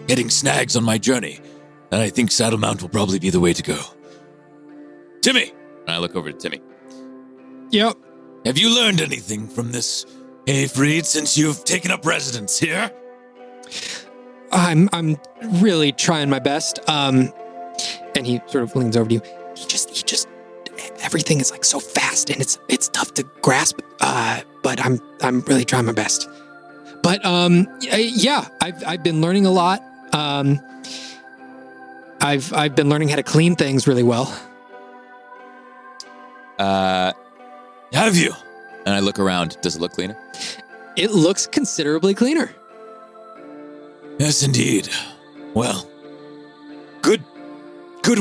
getting snags on my journey, then I think Saddlemount will probably be the way to go. Timmy! And I look over to Timmy. Yep. Have you learned anything from this Hayfreed since you've taken up residence here? I'm really trying my best. And he sort of leans over to you. He just everything is like so fast and it's tough to grasp. But I'm really trying my best. But yeah, I've been learning a lot. I've been learning how to clean things really well. Have you? And I look around. Does it look cleaner? It looks considerably cleaner. Yes, indeed. Well, good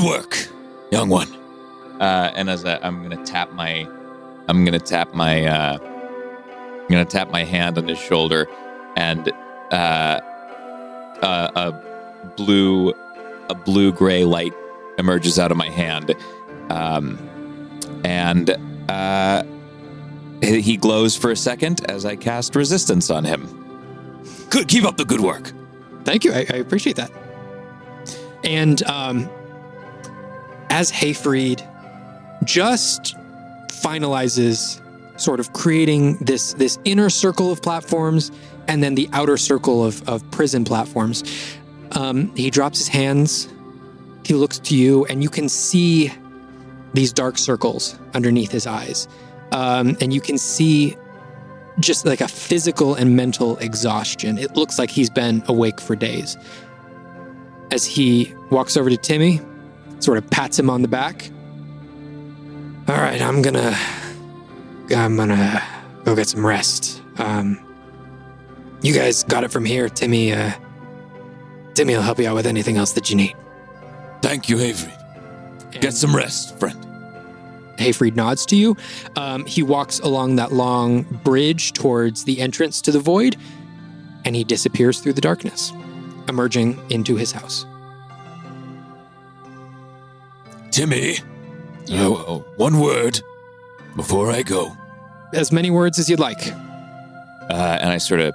work, young one. And as I'm gonna tap my hand on his shoulder, and a blue-gray light emerges out of my hand, and he glows for a second as I cast resistance on him. Good, keep up the good work. Thank you. I appreciate that. And as Hayfreed just finalizes sort of creating this inner circle of platforms and then the outer circle of prison platforms, he drops his hands, he looks to you, and you can see these dark circles underneath his eyes. And you can see just like a physical and mental exhaustion. It looks like he's been awake for days. As he walks over to Timmy, sort of pats him on the back. All right, I'm gonna go get some rest. You guys got it from here. Timmy will help you out with anything else that you need. Thank you, Hayfreed. Get some rest, friend. Hayfreed nods to you. He walks along that long bridge towards the entrance to the void, and he disappears through the darkness, emerging into his house. Timmy, one word before I go. As many words as you'd like. And I sort of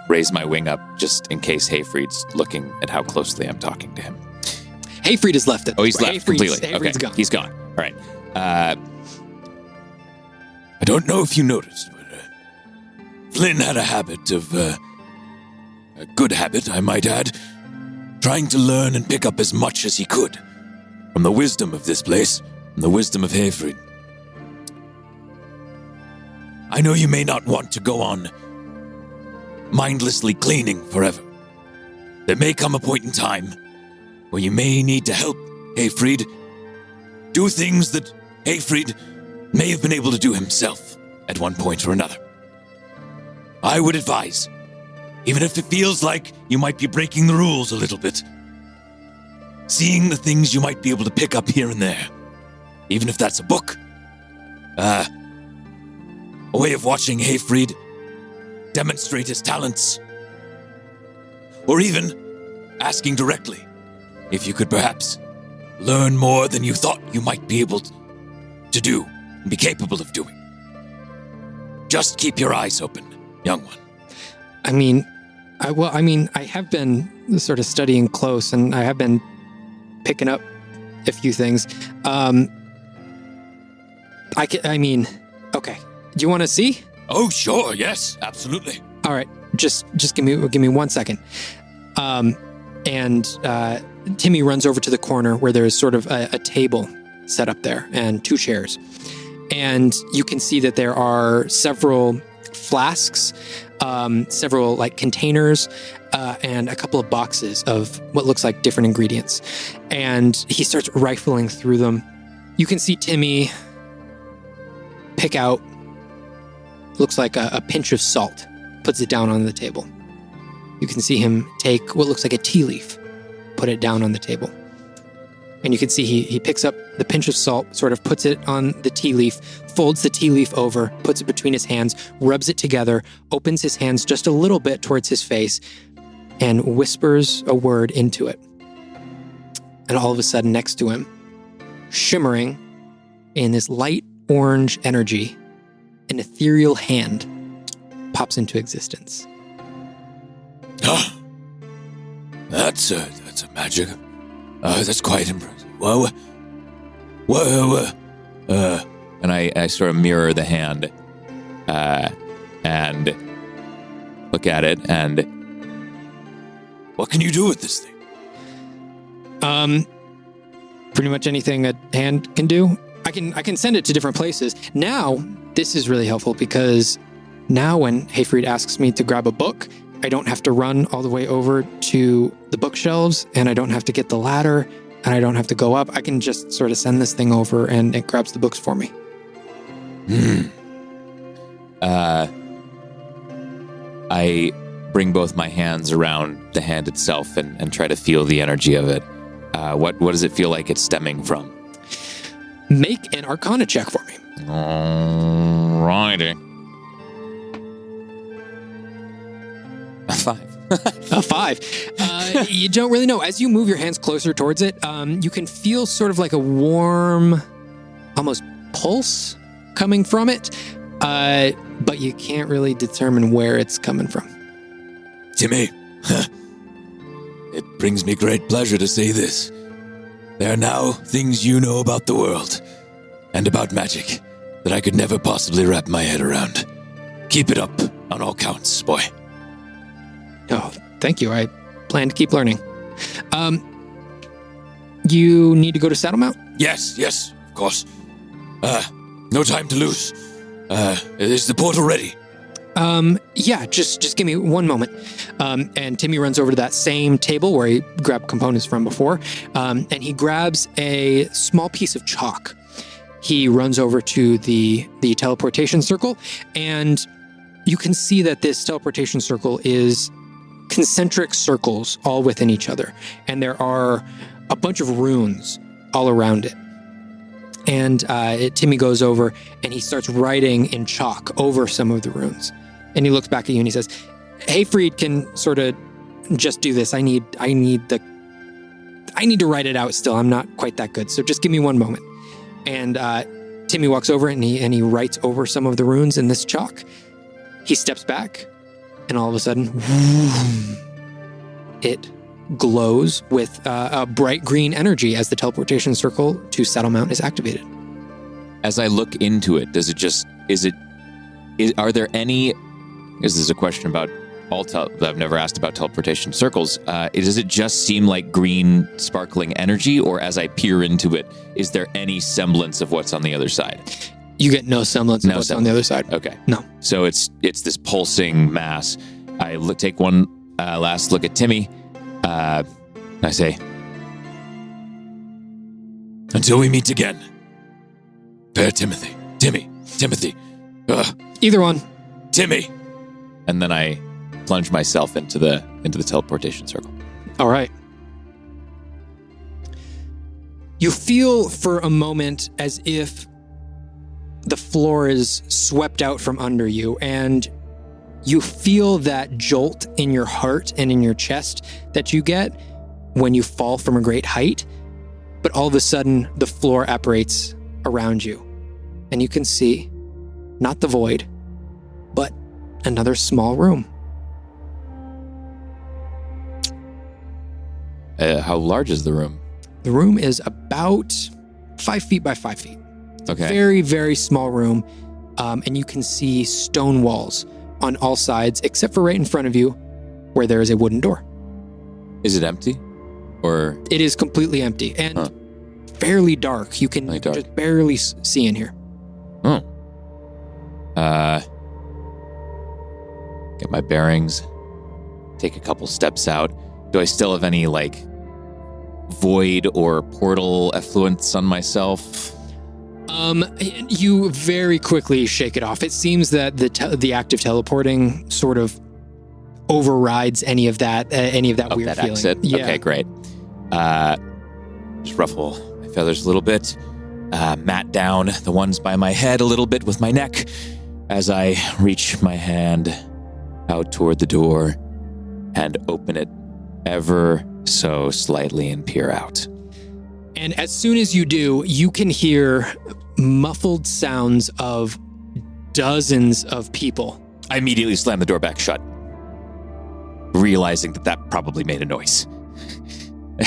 raise my wing up just in case Hayfreed's looking at how closely I'm talking to him. Hayfreed has left it. Oh, he's left completely. Hayfreed's Okay, gone. he's gone. All right. I don't know if you noticed, but Flynn had a habit of, a good habit, I might add, trying to learn and pick up as much as he could from the wisdom of this place, from the wisdom of Hayfreed. I know you may not want to go on mindlessly cleaning forever. There may come a point in time where you may need to help Hayfreed do things that Hayfreed may have been able to do himself at one point or another. I would advise, even if it feels like you might be breaking the rules a little bit, seeing the things you might be able to pick up here and there, even if that's a book, a way of watching Hayfreed demonstrate his talents, or even asking directly if you could perhaps learn more than you thought you might be able to do and be capable of doing. Just keep your eyes open, young one. I have been sort of studying close, and I have been picking up a few things. Okay. Do you want to see? Oh, sure, yes, absolutely. All right, just give me 1 second. And Timmy runs over to the corner where there is sort of a table set up there and 2 chairs. And you can see that there are several flasks, several like containers, and a couple of boxes of what looks like different ingredients. And he starts rifling through them. You can see Timmy pick out, looks like a pinch of salt, puts it down on the table. You can see him take what looks like a tea leaf, put it down on the table. And you can see he picks up the pinch of salt, sort of puts it on the tea leaf, folds the tea leaf over, puts it between his hands, rubs it together, opens his hands just a little bit towards his face, and whispers a word into it. And all of a sudden, next to him, shimmering in this light orange energy, an ethereal hand pops into existence. Ah, that's a magic. That's quite impressive. Whoa. And I sort of mirror the hand and look at it, and What can you do with this thing? Pretty much anything a hand can do. I can send it to different places. Now, this is really helpful because now when Hayfreed asks me to grab a book, I don't have to run all the way over to the bookshelves, and I don't have to get the ladder, and I don't have to go up. I can just sort of send this thing over, and it grabs the books for me. I bring both my hands around the hand itself and try to feel the energy of it. What does it feel like it's stemming from? Make an Arcana check for me. Alrighty. A 5. A 5. You don't really know. As you move your hands closer towards it, you can feel sort of like a warm, almost pulse coming from it, but you can't really determine where it's coming from. Timmy, it brings me great pleasure to say this. There are now things you know about the world and about magic that I could never possibly wrap my head around. Keep it up on all counts, boy. Oh, thank you. I plan to keep learning. You need to go to Saddlemount? Yes, of course. No time to lose. Is the portal ready? Yeah, just give me one moment. And Timmy runs over to that same table where he grabbed components from before, and he grabs a small piece of chalk. He runs over to the teleportation circle, and you can see that this teleportation circle is concentric circles all within each other, and there are a bunch of runes all around it. And Timmy goes over and he starts writing in chalk over some of the runes. And he looks back at you and he says, Hayfreed can sort of just do this. I need to write it out still. I'm not quite that good. So just give me one moment. And Timmy walks over and he writes over some of the runes in this chalk. He steps back and all of a sudden, it glows with a bright green energy as the teleportation circle to Saddlemount is activated. As I look into it, are there any, this is a question about I've never asked about teleportation circles. Does it just seem like green sparkling energy, or as I peer into it, is there any semblance of what's on the other side? You get no semblance of what's on the other side. Okay. No. So it's this pulsing mass. I take one last look at Timmy. I say, until we meet again. Fair Timothy. Either one. Timmy. and then I plunge myself into the teleportation circle. All right. You feel for a moment as if the floor is swept out from under you, and you feel that jolt in your heart and in your chest that you get when you fall from a great height. But all of a sudden, the floor apparates around you, and you can see not the void, but another small room. How large is the room? The room is about 5 feet by 5 feet. Okay. Very, very small room. And you can see stone walls on all sides, except for right in front of you, where there is a wooden door. Is it empty? Or it is completely empty and fairly dark. You can just barely see in here. Oh. Get my bearings. Take a couple steps out. Do I still have any, void or portal effluence on myself? You very quickly shake it off. It seems that the act of teleporting sort of overrides any of that weird that feeling. Exit? Yeah. Okay, great. Just ruffle my feathers a little bit. Mat down the ones by my head a little bit with my neck as I reach my hand out toward the door and open it ever so slightly and peer out. And as soon as you do, you can hear muffled sounds of dozens of people. I immediately slam the door back shut, realizing that probably made a noise.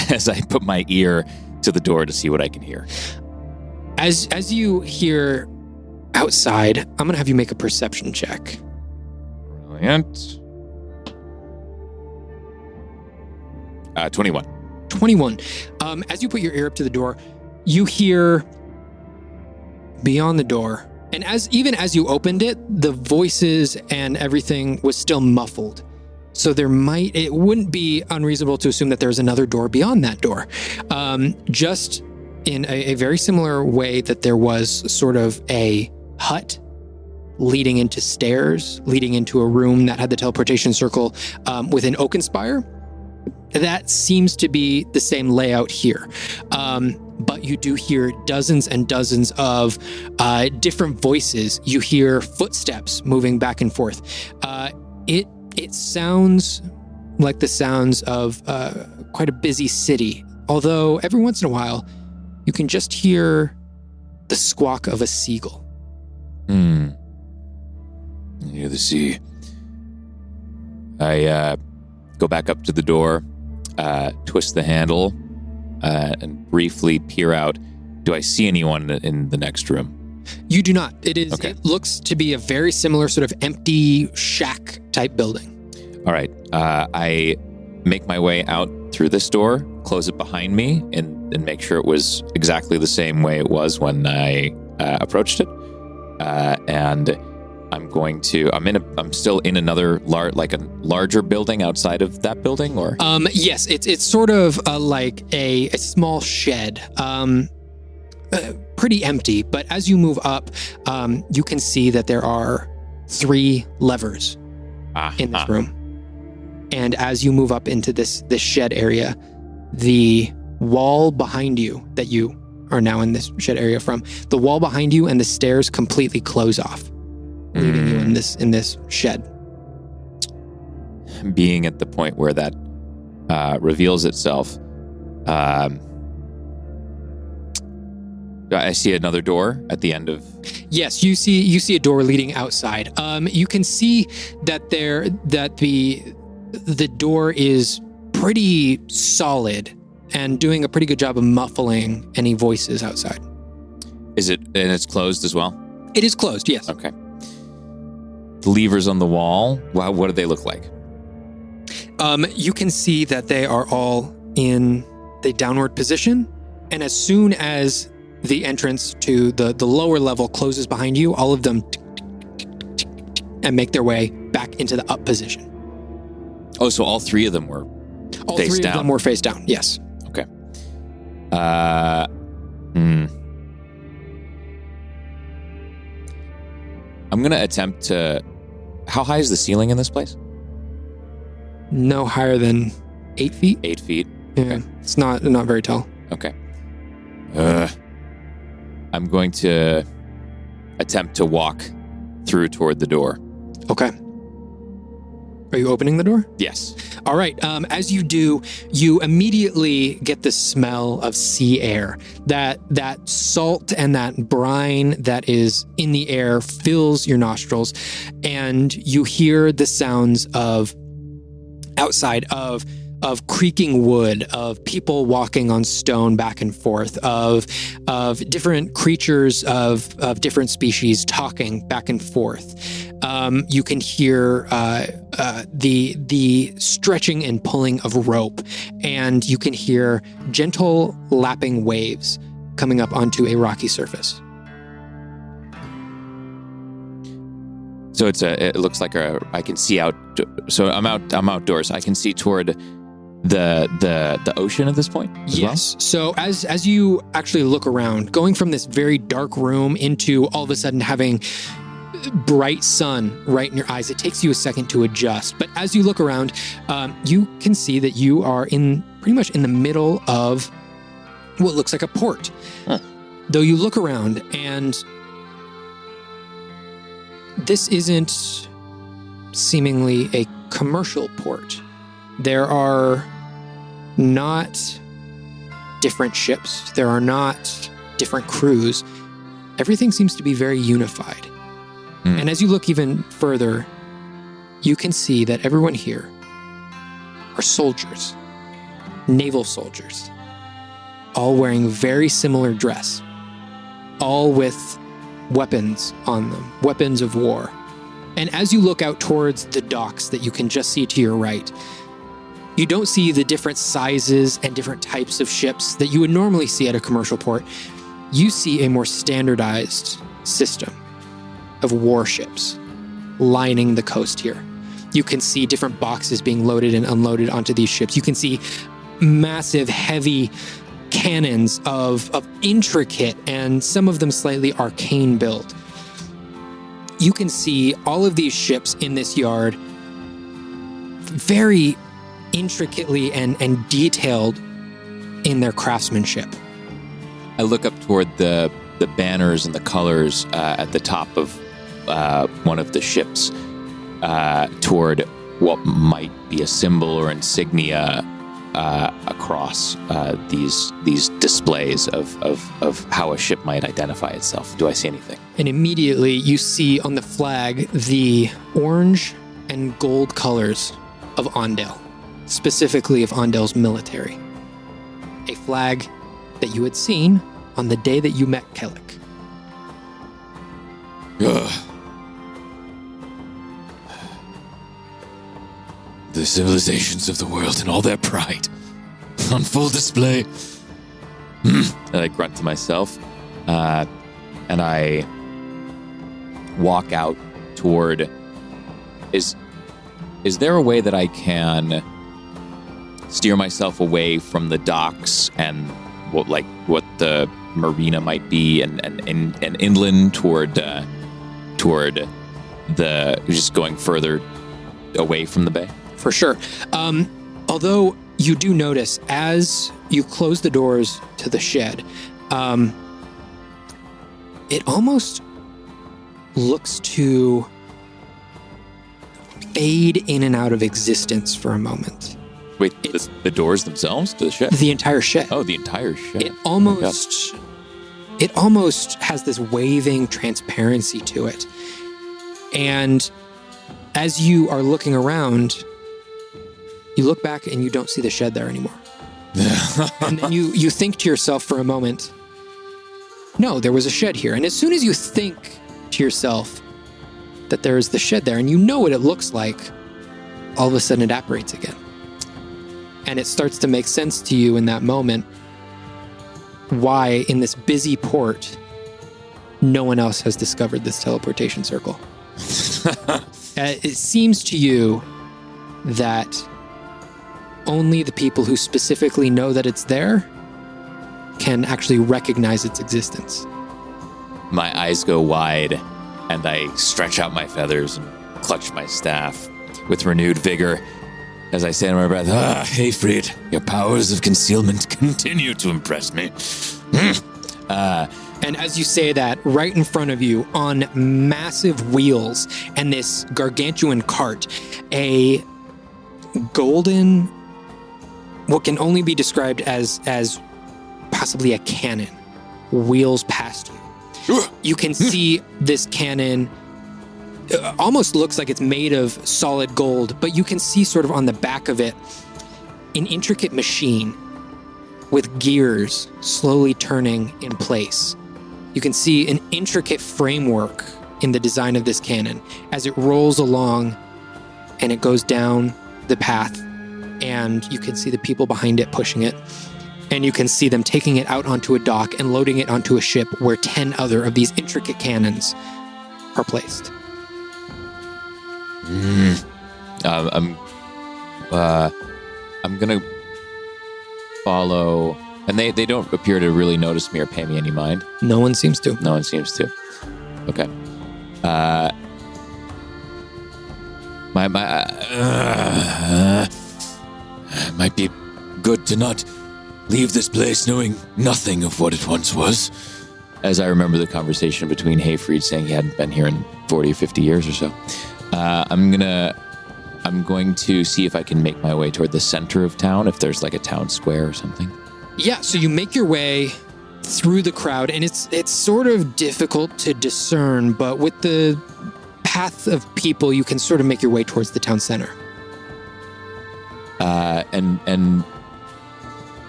As I put my ear to the door to see what I can hear. As you hear outside, I'm going to have you make a perception check. Brilliant. 21. 21. As you put your ear up to the door, you hear beyond the door. And even as you opened it, the voices and everything was still muffled. So it wouldn't be unreasonable to assume that there's another door beyond that door. Just in a very similar way that there was sort of a hut leading into stairs, leading into a room that had the teleportation circle with an oaken spire. That seems to be the same layout here. But you do hear dozens and dozens of different voices. You hear footsteps moving back and forth. It sounds like the sounds of quite a busy city, although every once in a while, you can just hear the squawk of a seagull. Near the sea. I go back up to the door, twist the handle, and briefly peer out. Do I see anyone in the next room? You do not. It Okay. It looks to be a very similar sort of empty shack type building. All right. I make my way out through this door, close it behind me, and make sure it was exactly the same way it was when I approached it. And I'm still in another larger building outside of that building, or? Yes, it's sort of like a small shed. Pretty empty, but as you move up, you can see that there are 3 levers in this room. And as you move up into this shed area, the wall behind you that you are now in this shed area from, the wall behind you and the stairs completely close off, leaving you in this shed. Being at the point where that reveals itself, I see another door at the end of... Yes, you see a door leading outside. You can see that the door is pretty solid and doing a pretty good job of muffling any voices outside. And it's closed as well? It is closed, yes. Okay. The levers on the wall, wow, what do they look like? You can see that they are all in the downward position, and as soon as the entrance to the lower level closes behind you, all of them and make their way back into the up position. Oh, so all 3 of them were All face 3 down. of them were face down, yes. Okay. I'm going to attempt to... How high is the ceiling in this place? No higher than 8 feet. 8 feet. Yeah, Okay. it's not very tall. Okay. I'm going to attempt to walk through toward the door. Okay. Are you opening the door? Yes. All right. As you do, you immediately get the smell of sea air. That salt and that brine that is in the air fills your nostrils, and you hear the sounds of outside of creaking wood, of people walking on stone back and forth, of different creatures of different species talking back and forth. You can hear the stretching and pulling of rope, and you can hear gentle lapping waves coming up onto a rocky surface. So it looks like I can see out. So I'm outdoors. I can see toward the ocean at this point as Yes. So as you actually look around, going from this very dark room into all of a sudden having bright sun right in your eyes, it takes you a second to adjust. But as you look around, you can see that you are pretty much in the middle of what looks like a port. Huh. Though you look around, and this isn't seemingly a commercial port. There are not different ships. There are not different crews. Everything seems to be very unified. And as you look even further, you can see that everyone here are soldiers, naval soldiers, all wearing very similar dress, all with weapons on them, weapons of war. And as you look out towards the docks that you can just see to your right, you don't see the different sizes and different types of ships that you would normally see at a commercial port. You see a more standardized system of warships lining the coast here. You can see different boxes being loaded and unloaded onto these ships. You can see massive, heavy cannons of intricate and some of them slightly arcane build. You can see all of these ships in this yard very intricately and detailed in their craftsmanship. I look up toward the banners and the colors at the top of one of the ships toward what might be a symbol or insignia across these displays of how a ship might identify itself. Do I see anything? And immediately you see on the flag the orange and gold colors of Ondale, specifically of Ondale's military. A flag that you had seen on the day that you met Kellic. The civilizations of the world and all their pride on full display. And I grunt to myself, and I walk out toward. Is there a way that I can steer myself away from the docks and what the marina might be, and inland toward the just going further away from the bay? For sure. Although you do notice as you close the doors to the shed, it almost looks to fade in and out of existence for a moment. Wait, the doors themselves to the shed? The entire shed. Oh, the entire shed. It almost has this waving transparency to it. And as you are looking around, you look back and you don't see the shed there anymore. And then you think to yourself for a moment, no, there was a shed here. And as soon as you think to yourself that there is the shed there and you know what it looks like, all of a sudden it apparates again. And it starts to make sense to you in that moment why in this busy port, no one else has discovered this teleportation circle. It seems to you that only the people who specifically know that it's there can actually recognize its existence. My eyes go wide, and I stretch out my feathers and clutch my staff with renewed vigor as I say under my breath, Hayfreed, your powers of concealment continue to impress me. And as you say that, right in front of you on massive wheels and this gargantuan cart, a golden, what can only be described as possibly a cannon, wheels past you. You can see this cannon almost looks like it's made of solid gold, but you can see sort of on the back of it an intricate machine with gears slowly turning in place. You can see an intricate framework in the design of this cannon as it rolls along and it goes down the path, and you can see the people behind it pushing it, and you can see them taking it out onto a dock and loading it onto a ship where 10 other of these intricate cannons are placed. I'm gonna follow, and they don't appear to really notice me or pay me any mind. No one seems to. No one seems to. Okay. Might be good to not leave this place knowing nothing of what it once was. As I remember the conversation between Hayfreed saying he hadn't been here in 40 or 50 years or so, I'm going to see if I can make my way toward the center of town, if there's like a town square or something. Yeah, so you make your way through the crowd, and it's sort of difficult to discern, but with the path of people, you can sort of make your way towards the town center. And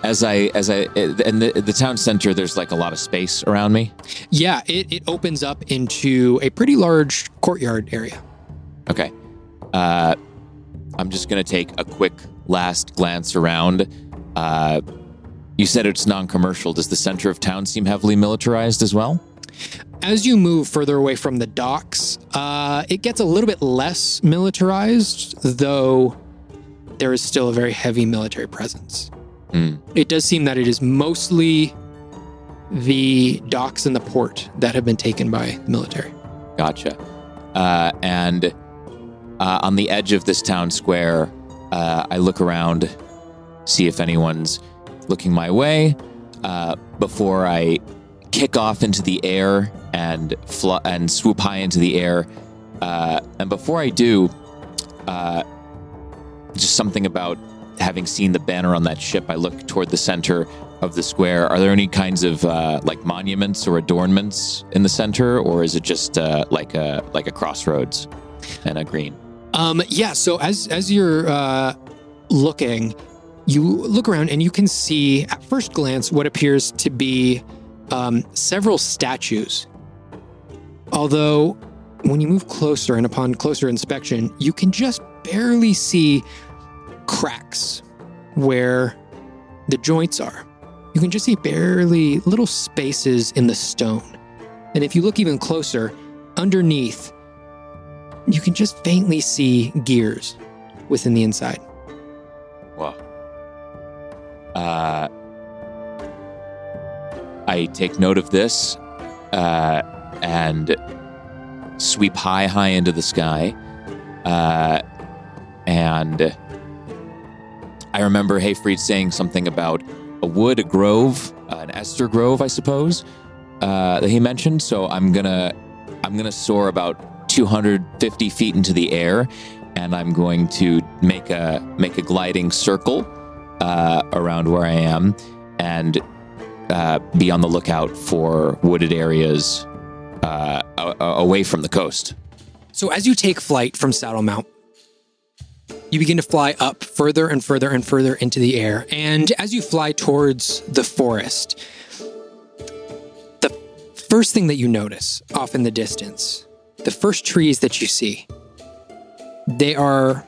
as the town center, there's like a lot of space around me. Yeah, it opens up into a pretty large courtyard area. Okay. I'm just going to take a quick last glance around. You said it's non-commercial. Does the center of town seem heavily militarized as well? As you move further away from the docks, it gets a little bit less militarized, though there is still a very heavy military presence. It does seem that it is mostly the docks and the port that have been taken by the military. Gotcha. And on the edge of this town square, I look around, see if anyone's looking my way, before I kick off into the air and swoop high into the air. And before I do, just something about having seen the banner on that ship, I look toward the center of the square. Are there any kinds of like monuments or adornments in the center, or is it just like a crossroads and a green? Yeah. So as you're looking, you look around and you can see at first glance what appears to be several statues. Although when you move closer and upon closer inspection, you can just barely see cracks where the joints are. You can just see barely little spaces in the stone. And if you look even closer, underneath, you can just faintly see gears within the inside. Wow. I take note of this and sweep high into the sky. And I remember Hayfreed saying something about a wood, a grove, an ester grove, I suppose, that he mentioned. So I'm gonna soar about 250 feet into the air, and I'm going to make a gliding circle around where I am, and be on the lookout for wooded areas away from the coast. So as you take flight from Saddle Mount, you begin to fly up further and further and further into the air. And as you fly towards the forest, the first thing that you notice off in the distance, the first trees that you see, they are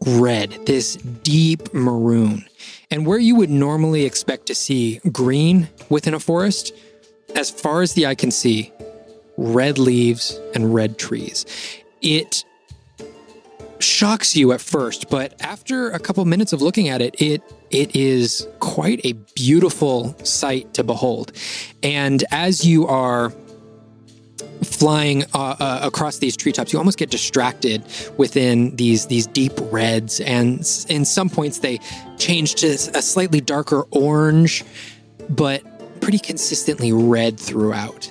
red, this deep maroon. And where you would normally expect to see green within a forest, as far as the eye can see, red leaves and red trees. It shocks you at first, but after a couple minutes of looking at it, it is quite a beautiful sight to behold. And as you are flying across these treetops, you almost get distracted within these deep reds, and in some points they change to a slightly darker orange, but pretty consistently red throughout.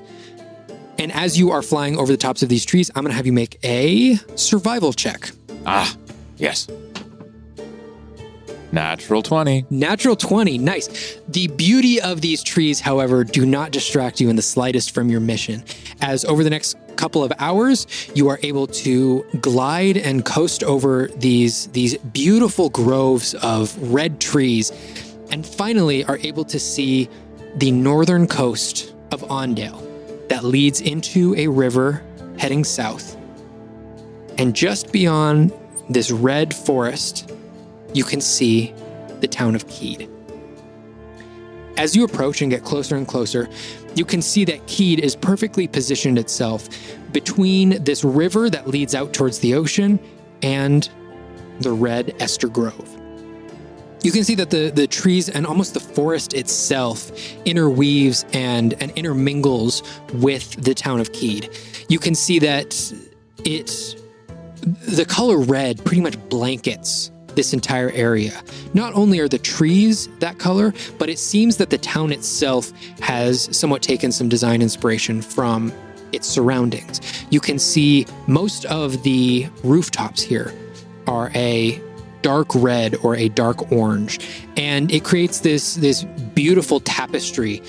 And as you are flying over the tops of these trees, I'm going to have you make a survival check. Ah, yes. Natural 20. Natural 20, nice. The beauty of these trees, however, do not distract you in the slightest from your mission, as over the next couple of hours, you are able to glide and coast over these beautiful groves of red trees, and finally are able to see the northern coast of Ondale that leads into a river heading south. And just beyond this red forest, you can see the town of Keede. As you approach and get closer and closer, you can see that Keede is perfectly positioned itself between this river that leads out towards the ocean and the red ester grove. You can see that the trees and almost the forest itself interweaves and intermingles with the town of Keede. You can see that the color red pretty much blankets this entire area. Not only are the trees that color, but it seems that the town itself has somewhat taken some design inspiration from its surroundings. You can see most of the rooftops here are a dark red or a dark orange. And it creates this beautiful tapestry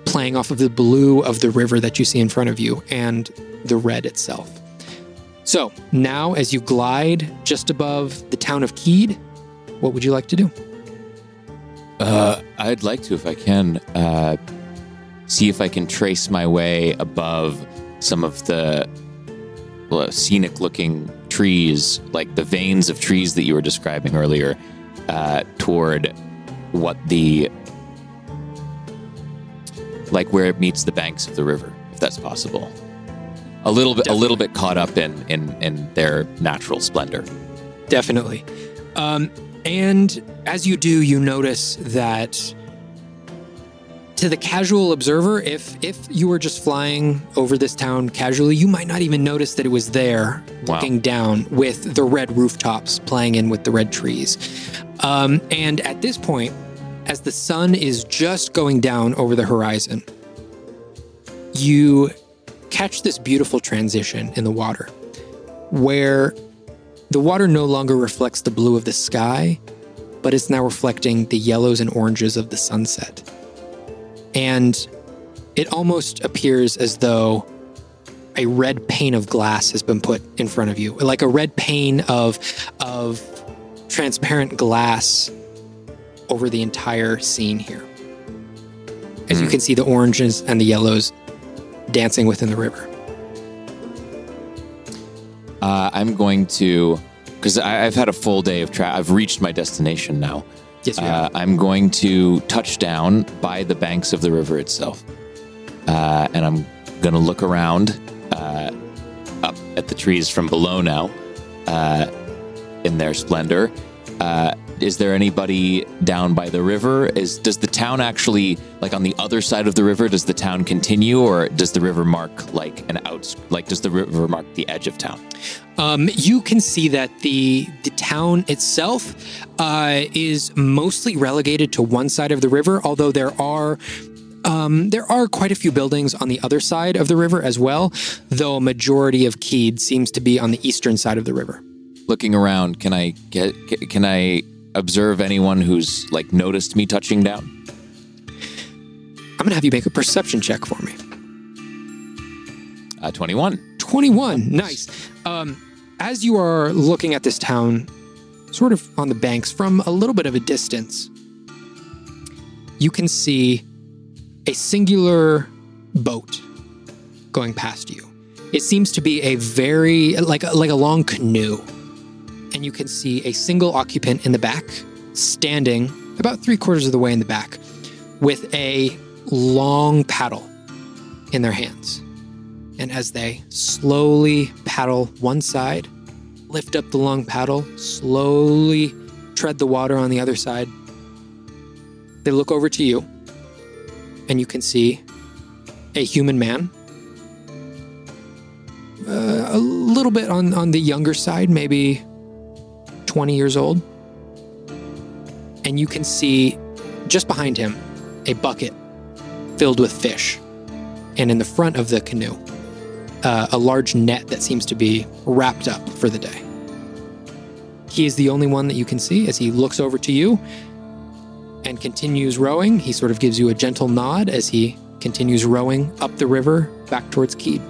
playing off of the blue of the river that you see in front of you and the red itself. So now as you glide just above the town of Keede, what would you like to do? I'd like to, if I can, see if I can trace my way above some of the scenic-looking trees, like the veins of trees that you were describing earlier, toward what where it meets the banks of the river, if that's possible. A little bit caught up in their natural splendor. Definitely. And as you do, you notice that to the casual observer, if you were just flying over this town casually, you might not even notice that it was there, looking down with the red rooftops playing in with the red trees. And at this point, as the sun is just going down over the horizon, you catch this beautiful transition in the water where the water no longer reflects the blue of the sky, but it's now reflecting the yellows and oranges of the sunset. And it almost appears as though a red pane of glass has been put in front of you, like a red pane of transparent glass over the entire scene here. As you can see the oranges and the yellows dancing within the river. I'm going to, because I've had a full day of travel. I've reached my destination now. Yes, you have. I'm going to touch down by the banks of the river itself. And I'm going to look around up at the trees from below now in their splendor. Is there anybody down by the river? Does the town actually, like on the other side of the river, does the town continue, or does the river mark does the river mark the edge of town? You can see that the town itself is mostly relegated to one side of the river, although there are quite a few buildings on the other side of the river as well, though a majority of Keede seems to be on the eastern side of the river. Looking around, can I observe anyone who's noticed me touching down? I'm going to have you make a perception check for me. 21. 21, nice. As you are looking at this town, sort of on the banks from a little bit of a distance, you can see a singular boat going past you. It seems to be a very, like a long canoe. And you can see a single occupant in the back, standing about 3/4 of the way in the back, with a long paddle in their hands. And as they slowly paddle one side, lift up the long paddle, slowly tread the water on the other side, they look over to you, and you can see a human man, a little bit on the younger side, maybe 20 years old. And you can see just behind him a bucket filled with fish. And in the front of the canoe, a large net that seems to be wrapped up for the day. He is the only one that you can see as he looks over to you and continues rowing. He sort of gives you a gentle nod as he continues rowing up the river back towards Keede.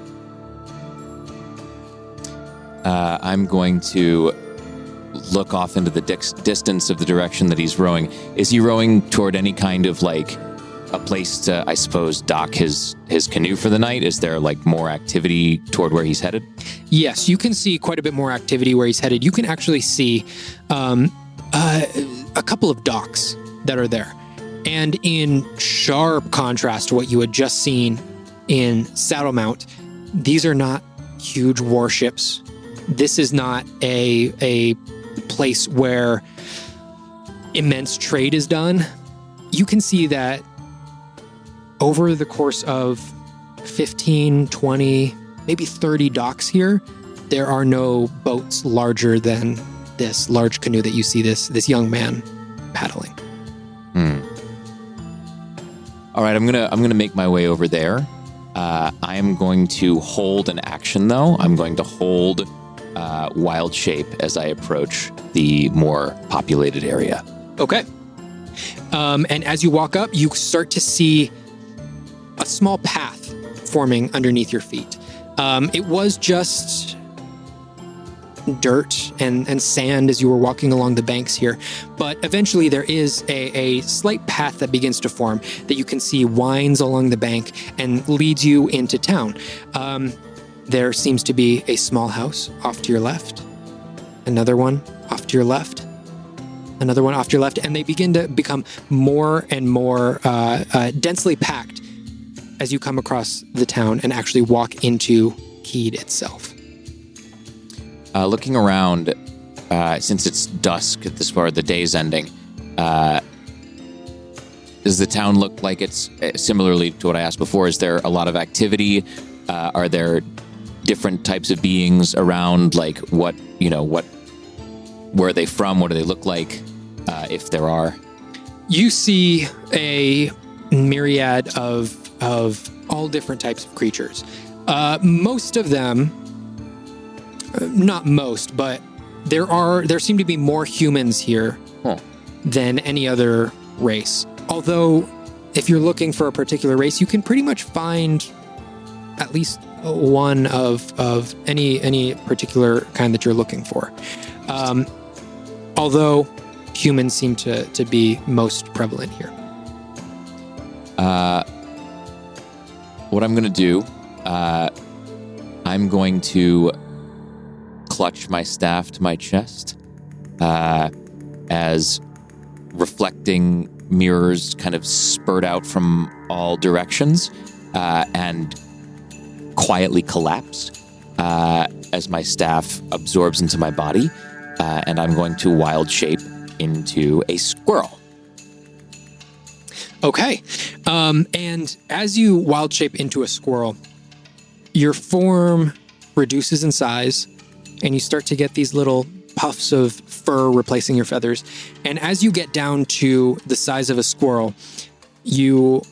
I'm going to look off into the distance of the direction that he's rowing. Is he rowing toward any kind of a place to, I suppose, dock his canoe for the night? Is there more activity toward where he's headed? Yes, you can see quite a bit more activity where he's headed. You can actually see a couple of docks that are there. And in sharp contrast to what you had just seen in Saddlemount, these are not huge warships. This is not a place where immense trade is done. You can see that over the course of 15, 20, maybe 30 docks here, there are no boats larger than this large canoe that you see this young man paddling. All right, I'm gonna make my way over there. I am going to hold an action, though. I'm going to hold wild shape as I approach the more populated area. Okay. And as you walk up, you start to see a small path forming underneath your feet. It was just dirt and sand as you were walking along the banks here, but eventually there is a slight path that begins to form that you can see winds along the bank and leads you into town. There seems to be a small house off to your left, another one off to your left, another one off to your left, and they begin to become more and more densely packed as you come across the town and actually walk into Keede itself. Looking around, since it's dusk at this part, the day's ending, does the town look like it's similarly to what I asked before? Is there a lot of activity? Are there different types of beings around? Like where are they from? What do they look like? If there are. You see a myriad of all different types of creatures. Most of them, not most, but there seem to be more humans here than any other race. Although, if you're looking for a particular race, you can pretty much find at least one of any particular kind that you're looking for. Although humans seem to be most prevalent here. What I'm going to do, I'm going to clutch my staff to my chest as reflecting mirrors kind of spurt out from all directions and quietly collapse as my staff absorbs into my body, and I'm going to wild shape into a squirrel. Okay. And as you wild shape into a squirrel, your form reduces in size and you start to get these little puffs of fur replacing your feathers. And as you get down to the size of a squirrel, you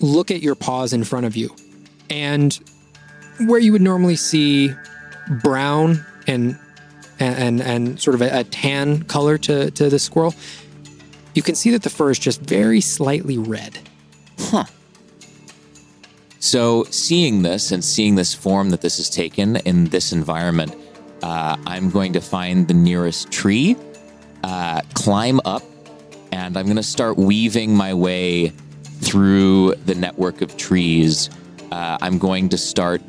look at your paws in front of you. And where you would normally see brown and sort of a tan color to the squirrel, you can see that the fur is just very slightly red. Huh. So seeing this form that this has taken in this environment, I'm going to find the nearest tree, climb up, and I'm going to start weaving my way through the network of trees. I'm going to start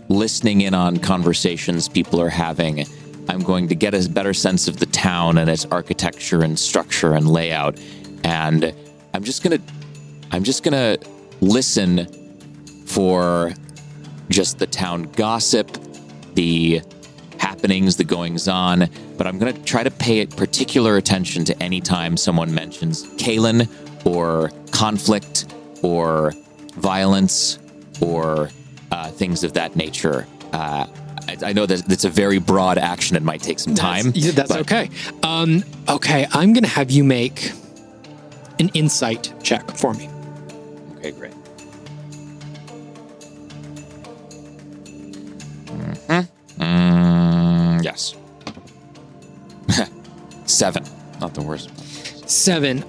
listening in on conversations people are having. I'm going to get a better sense of the town and its architecture and structure and layout. And I'm just gonna listen for just the town gossip, the happenings, the goings on. But I'm gonna try to pay particular attention to any time someone mentions Kalen or conflict or violence or things of that nature. I know that it's a very broad action. It might take some time. That's okay. Okay, I'm going to have you make an insight check for me. Okay, great. Yes. 7. Not the worst. 7.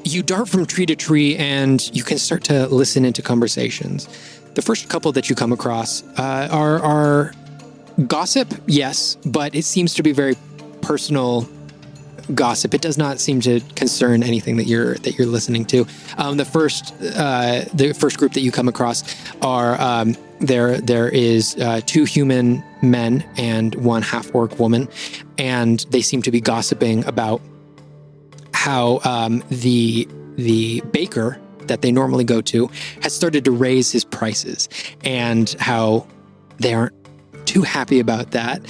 You dart from tree to tree and you can start to listen into conversations. The first couple that you come across are gossip, yes, but it seems to be very personal gossip. It does not seem to concern anything that you're listening to. The first group that you come across are there is 2 human men and 1 half-orc woman, and they seem to be gossiping about how the baker that they normally go to has started to raise his prices, and how they aren't too happy about that,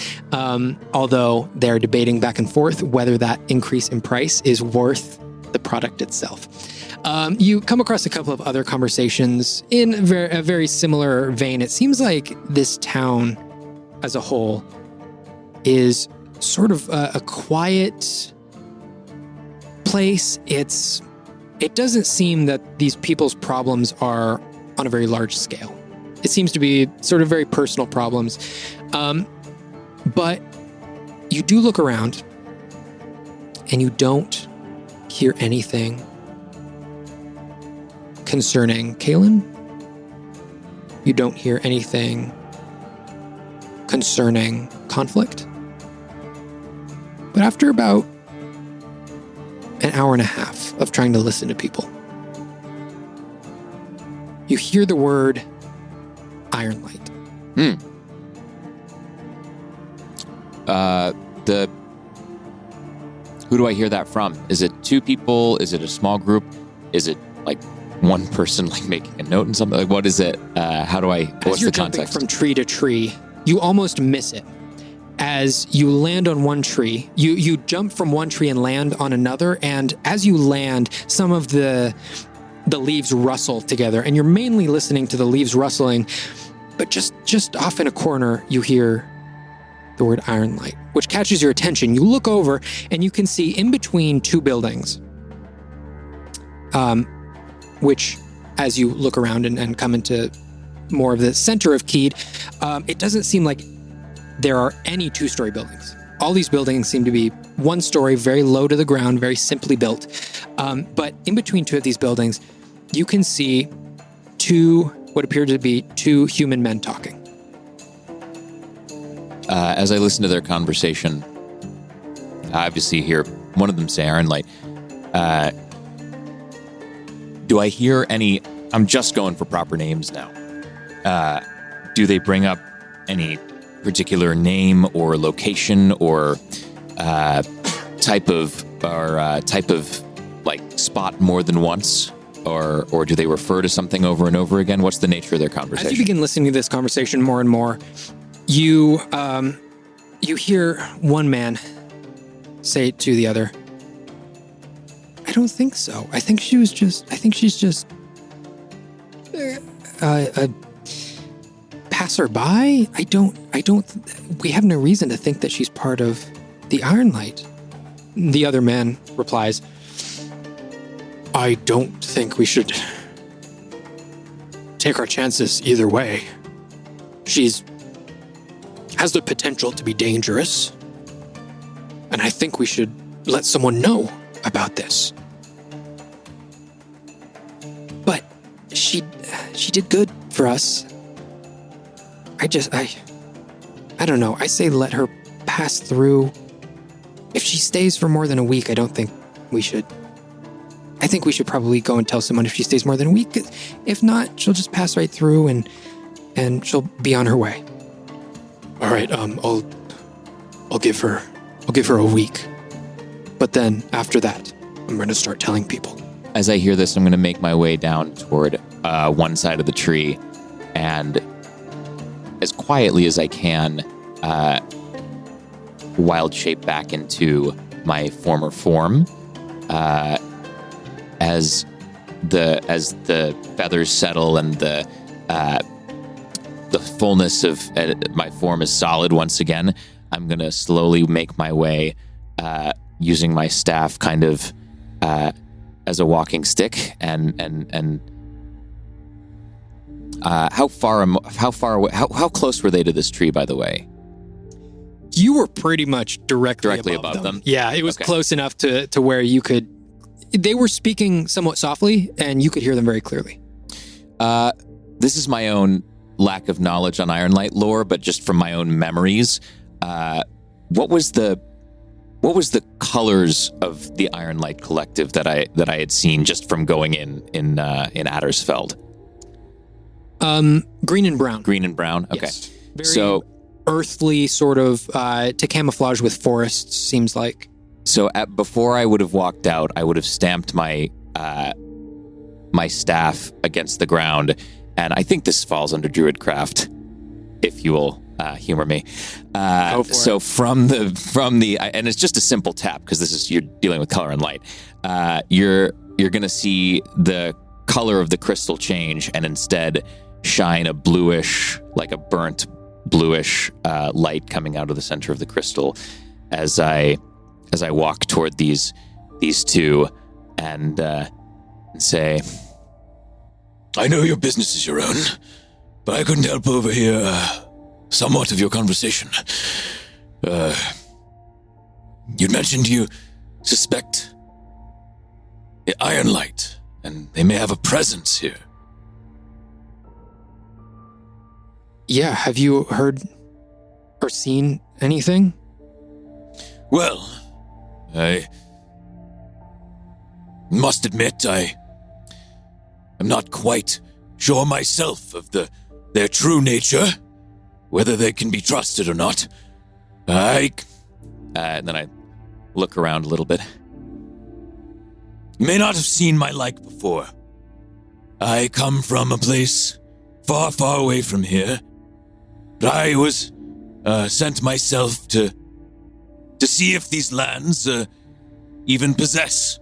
although they're debating back and forth whether that increase in price is worth the product itself. You come across a couple of other conversations in a very similar vein. It seems like this town as a whole is sort of a quiet place. It doesn't seem that these people's problems are on a very large scale. It seems to be sort of very personal problems. But you do look around, and you don't hear anything concerning Kaelin. You don't hear anything concerning conflict. But after about an hour and a half of trying to listen to people, you hear the word Ironlight. Who do I hear that from? Is it two people? Is it a small group? Is it like one person like making a note and something? Like what is it? How do I? What's the context? From tree to tree, you almost miss it. As you land on one tree, you jump from one tree and land on another, and as you land, some of the leaves rustle together, and you're mainly listening to the leaves rustling, but just off in a corner, you hear the word Ironlight, which catches your attention. You look over, and you can see in between two buildings, which, as you look around and come into more of the center of Keed, it doesn't seem like there are any two-story buildings. All these buildings seem to be one story, very low to the ground, very simply built. But in between two of these buildings, you can see what appear to be two human men talking. As I listen to their conversation, I obviously hear one of them say Ironlight. Do I hear any... I'm just going for proper names now. Do they bring up any particular name or location or type of like spot more than once, or do they refer to something over and over again? What's the nature of their conversation? As you begin listening to this conversation more and more, you hear one man say to the other, "I don't think so. I think she's just a passerby. We have no reason to think that she's part of the Ironlight." The other man replies, "I don't think we should take our chances either way. She's has the potential to be dangerous, and I think we should let someone know about this. But she did good for us. I don't know. I say let her pass through. If she stays for more than a week, I don't think we should. I think we should probably go and tell someone if she stays more than a week. If not, she'll just pass right through and she'll be on her way." "All right, I'll give her a week. But then after that, I'm going to start telling people." As I hear this, I'm going to make my way down toward one side of the tree, and as quietly as I can, wild shape back into my former form. As the feathers settle and the fullness of my form is solid once again, I'm going to slowly make my way using my staff kind of as a walking stick and how close were they to this tree, by the way? You were pretty much directly above them. Yeah, it was close enough to where you could... They were speaking somewhat softly, and you could hear them very clearly. This is my own lack of knowledge on Ironlight lore, but just from my own memories. What was the colors of the Ironlight Collective that I had seen just from going in Addersfeld? Green and brown. Green and brown. Okay. Yes. Very earthly, sort of to camouflage with forests, seems like. So before I would have walked out, I would have stamped my my staff against the ground, and I think this falls under Druidcraft, if you will humor me. So from the and it's just a simple tap because you're dealing with color and light. You're gonna see the color of the crystal change and instead shine a bluish, like a burnt bluish light coming out of the center of the crystal as I walk toward these two and say, "I know your business is your own, but I couldn't help overhear somewhat of your conversation. You mentioned you suspect the Ironlight, and they may have a presence here. Yeah, have you heard or seen anything? Well, I must admit I am not quite sure myself of their true nature, whether they can be trusted or not. And then I look around a little bit. You may not have seen my like before. I come from a place far, far away from here, but I was sent myself to see if these lands even possess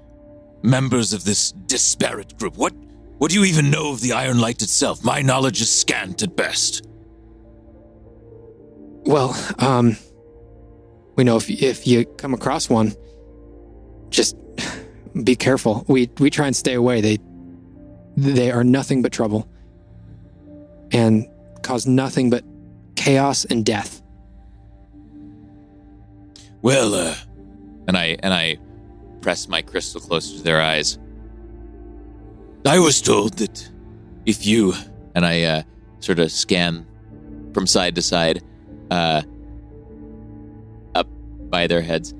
members of this disparate group. What do you even know of the Ironlight itself? My knowledge is scant at best. Well, we know if you come across one, just be careful. We try and stay away. They are nothing but trouble and cause nothing but chaos and death. Well, And I press my crystal closer to their eyes. I was told that if you... And I sort of scan from side to side, up by their heads.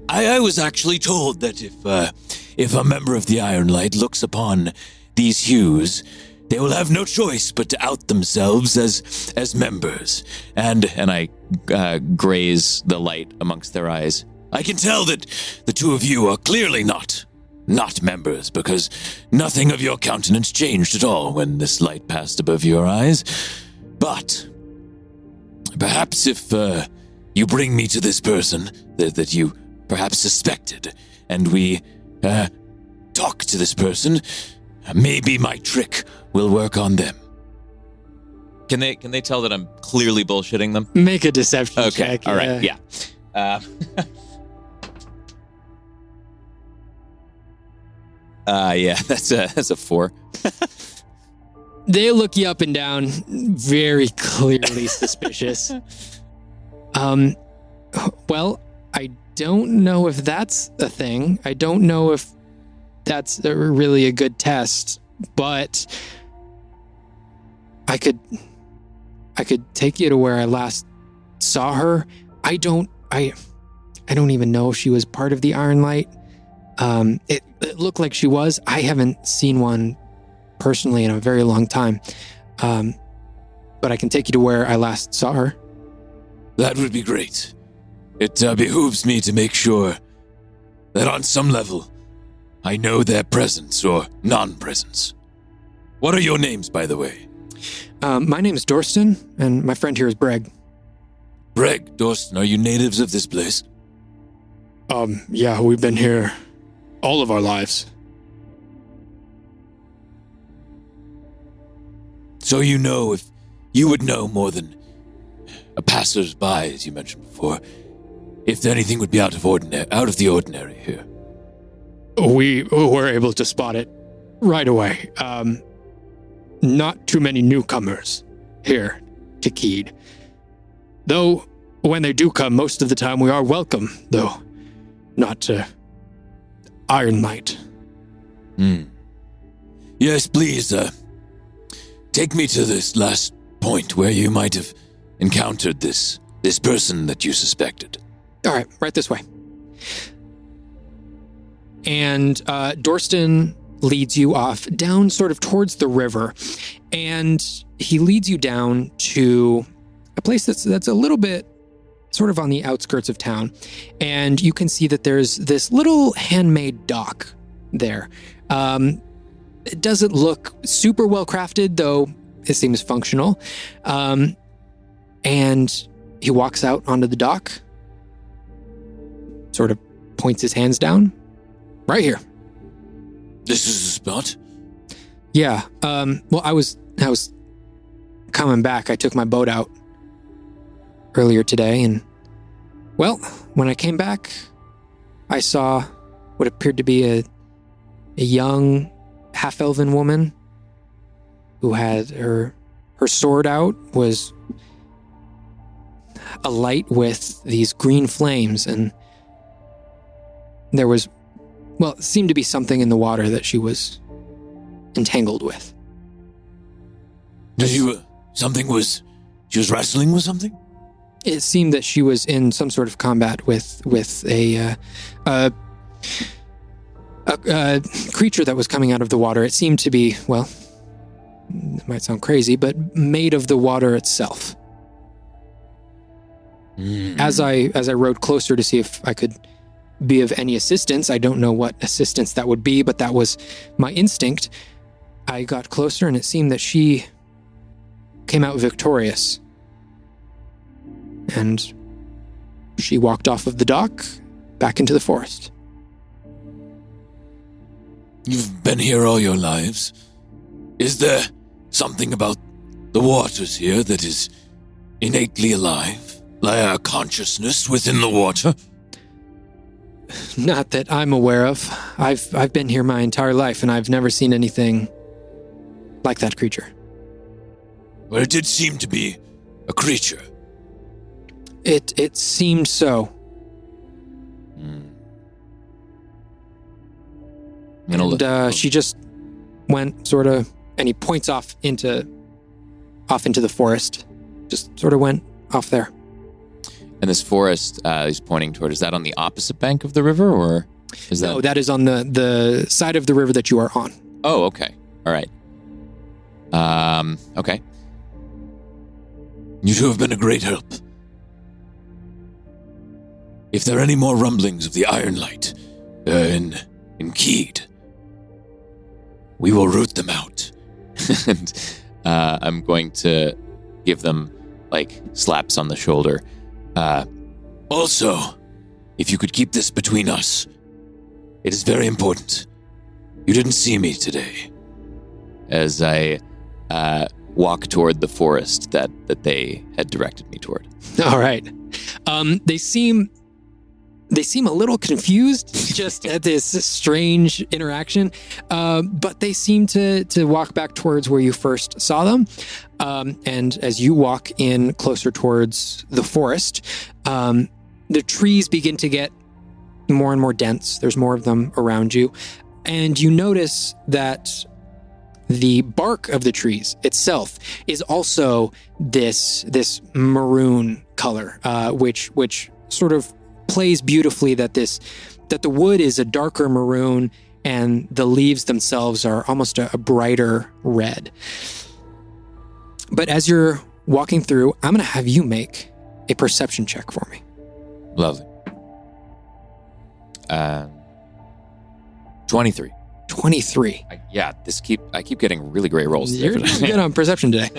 I was actually told that if a member of the Ironlight looks upon these hues, they will have no choice but to out themselves as members. And I graze the light amongst their eyes. I can tell that the two of you are clearly not members, because nothing of your countenance changed at all when this light passed above your eyes. But perhaps if you bring me to this person that you perhaps suspected, and we talk to this person, maybe my trick will work on them. Can they tell that I'm clearly bullshitting them? Make a deception check. Okay, all right, yeah. Yeah, that's a 4. They look you up and down, very clearly suspicious. Well, I don't know if that's a thing. I don't know if that's really a good test, but I could take you to where I last saw her. I don't even know if she was part of the Ironlight. It looked like she was. I haven't seen one personally in a very long time. But I can take you to where I last saw her. That would be great. It behooves me to make sure that on some level I know their presence or non-presence. What are your names, by the way? My name is Dorston, and my friend here is Breg. Breg, Dorston, are you natives of this place? Yeah, we've been here all of our lives. So you know, if you would know more than a passers-by, as you mentioned before, if anything would be out of the ordinary here. We were able to spot it right away. Not too many newcomers here to Keede. Though, when they do come, most of the time we are welcome, though not to Ironlight. Yes, please, take me to this last point where you might have encountered this person that you suspected. All right, right this way. And Dorston leads you off down sort of towards the river, and he leads you down to a place that's a little bit sort of on the outskirts of town, and you can see that there's this little handmade dock there. It doesn't look super well crafted, though it seems functional. And he walks out onto the dock, sort of points his hands down. Right here. This is the spot? Yeah. Well, I was coming back. I took my boat out earlier today, and well, when I came back, I saw what appeared to be a young half-elven woman who had her sword out, was a light with these green flames, and there was, well, it seemed to be something in the water that she was entangled with. She was wrestling with something? It seemed that she was in some sort of combat with a creature that was coming out of the water. It seemed to be, well, it might sound crazy, but made of the water itself. As I rode closer to see if I could be of any assistance, I don't know what assistance that would be, but that was my instinct. I got closer, and it seemed that she came out victorious. And she walked off of the dock back into the forest. You've been here all your lives. Is there something about the waters here that is innately alive? Like a consciousness within the water? Not that I'm aware of. I've been here my entire life, and I've never seen anything like that creature. Well, it did seem to be a creature. It seemed so. And she just went sort of, and he points off into the forest. Just sort of went off there. And this forest he's pointing toward, is that on the opposite bank of the river, or is that? No, that is on the side of the river that you are on. Oh, okay. All right. Okay. You two have been a great help. If there are any more rumblings of the Ironlight in Keede, we will root them out. And I'm going to give them, like, slaps on the shoulder. Also, if you could keep this between us, it is very important. You didn't see me today. As I walk toward the forest that they had directed me toward. All right. They seem a little confused just at this strange interaction, but they seem to walk back towards where you first saw them. And as you walk in closer towards the forest, the trees begin to get more and more dense. There's more of them around you. And you notice that the bark of the trees itself is also this maroon color, which sort of plays beautifully that the wood is a darker maroon and the leaves themselves are almost a brighter red. But as you're walking through, I'm going to have you make a perception check for me. Lovely. 23. 23. I keep getting really great rolls. You're good on perception today.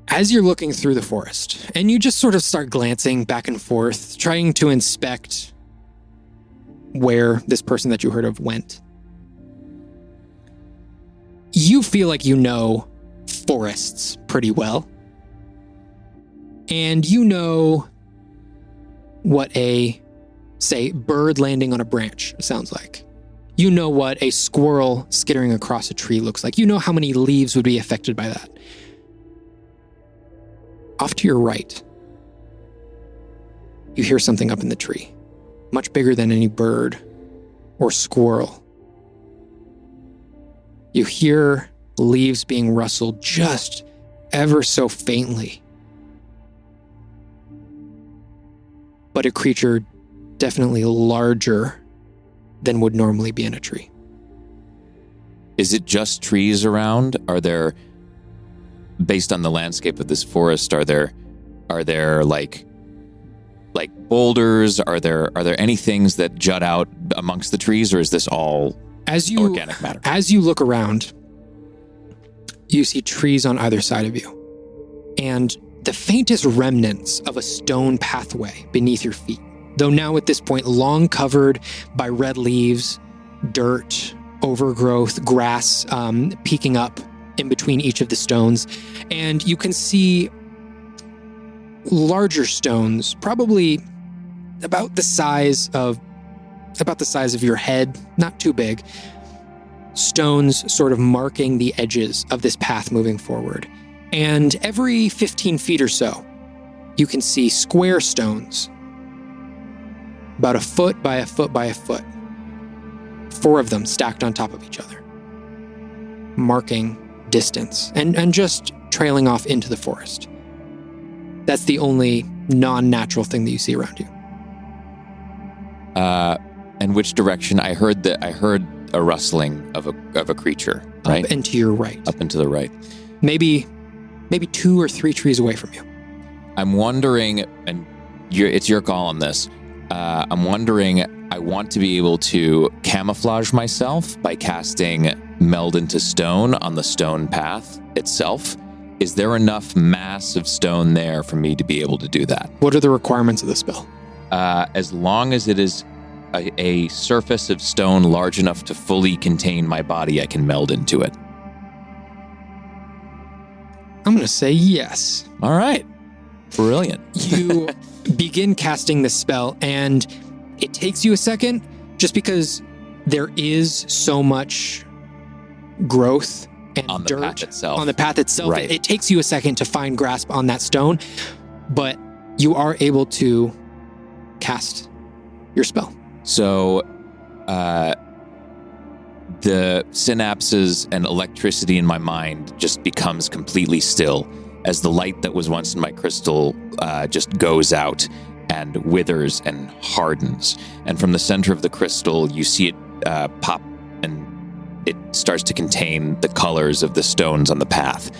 As you're looking through the forest, and you just sort of start glancing back and forth, trying to inspect where this person that you heard of went, you feel like you know forests pretty well. And you know what a, say, bird landing on a branch sounds like. You know what a squirrel skittering across a tree looks like. You know how many leaves would be affected by that. Off to your right, you hear something up in the tree, much bigger than any bird or squirrel. You hear leaves being rustled just ever so faintly. But a creature definitely larger than would normally be in a tree. Is it just trees around? Are there, based on the landscape of this forest, are there like boulders? Are there any things that jut out amongst the trees, or is this all organic matter? As you look around, you see trees on either side of you, and the faintest remnants of a stone pathway beneath your feet. Though now at this point long covered by red leaves, dirt, overgrowth, grass peeking up in between each of the stones. And you can see larger stones, probably about the size of your head, not too big. Stones sort of marking the edges of this path moving forward. And every 15 feet or so, you can see square stones, about a foot by a foot by a foot. 4 of them stacked on top of each other, marking distance and just trailing off into the forest. That's the only non-natural thing that you see around you. And which direction? I heard a rustling of a creature, right? Up and to your right. Up and to the right. Maybe 2 or 3 trees away from you. I'm wondering, and it's your call on this. I'm wondering, I want to be able to camouflage myself by casting Meld into Stone on the stone path itself. Is there enough mass of stone there for me to be able to do that? What are the requirements of the spell? As long as it is a surface of stone large enough to fully contain my body, I can meld into it. I'm going to say yes. All right. Brilliant. You begin casting this spell, and it takes you a second just because there is so much growth and on the dirt path itself. On the path itself. Right. It takes you a second to find grasp on that stone, but you are able to cast your spell. So, the synapses and electricity in my mind just becomes completely still as the light that was once in my crystal just goes out and withers and hardens. And from the center of the crystal, you see it pop, and it starts to contain the colors of the stones on the path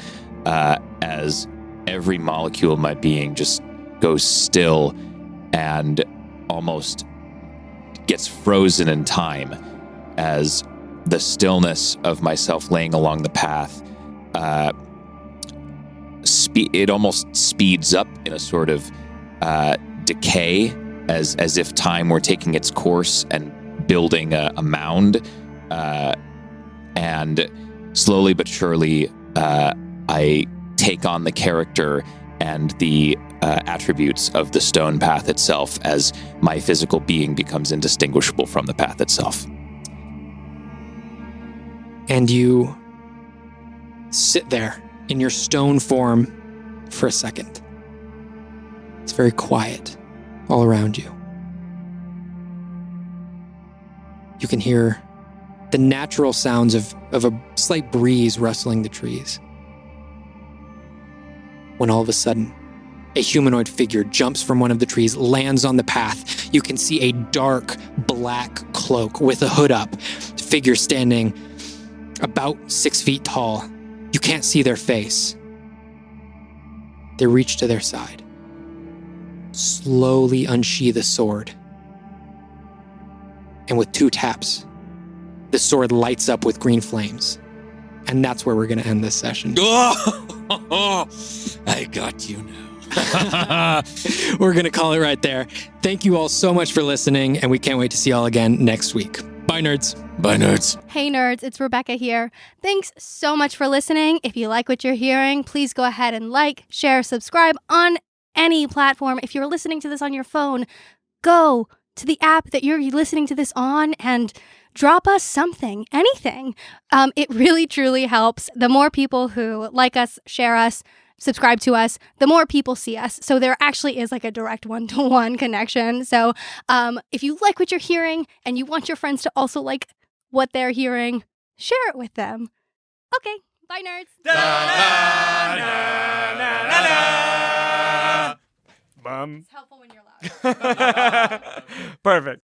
as every molecule of my being just goes still and almost gets frozen in time as the stillness of myself laying along the path, it almost speeds up in a sort of decay, as if time were taking its course and building a mound. And slowly but surely, I take on the character and the attributes of the stone path itself as my physical being becomes indistinguishable from the path itself. And you sit there in your stone form for a second. It's very quiet all around you. You can hear the natural sounds of a slight breeze rustling the trees. When all of a sudden, a humanoid figure jumps from one of the trees, lands on the path. You can see a dark black cloak with a hood up, figure standing about 6 feet tall. You can't see their face. They reach to their side, slowly unsheath a sword, and with 2 taps, the sword lights up with green flames. And that's where we're going to end this session. Oh, I got you now. We're going to call it right there. Thank you all so much for listening, and we can't wait to see you all again next week. Bye, nerds. Bye, nerds. Hey nerds, it's Rebecca here. Thanks so much for listening. If you like what you're hearing, please go ahead and like, share, subscribe on any platform. If you're listening to this on your phone, go to the app that you're listening to this on and drop us something, anything. It really, truly helps. The more people who like us, share us, subscribe to us, the more people see us. So there actually is like a direct one-to-one connection. So if you like what you're hearing and you want your friends to also like what they're hearing, share it with them. Okay, bye nerds. Bum. It's helpful when you're loud. Perfect.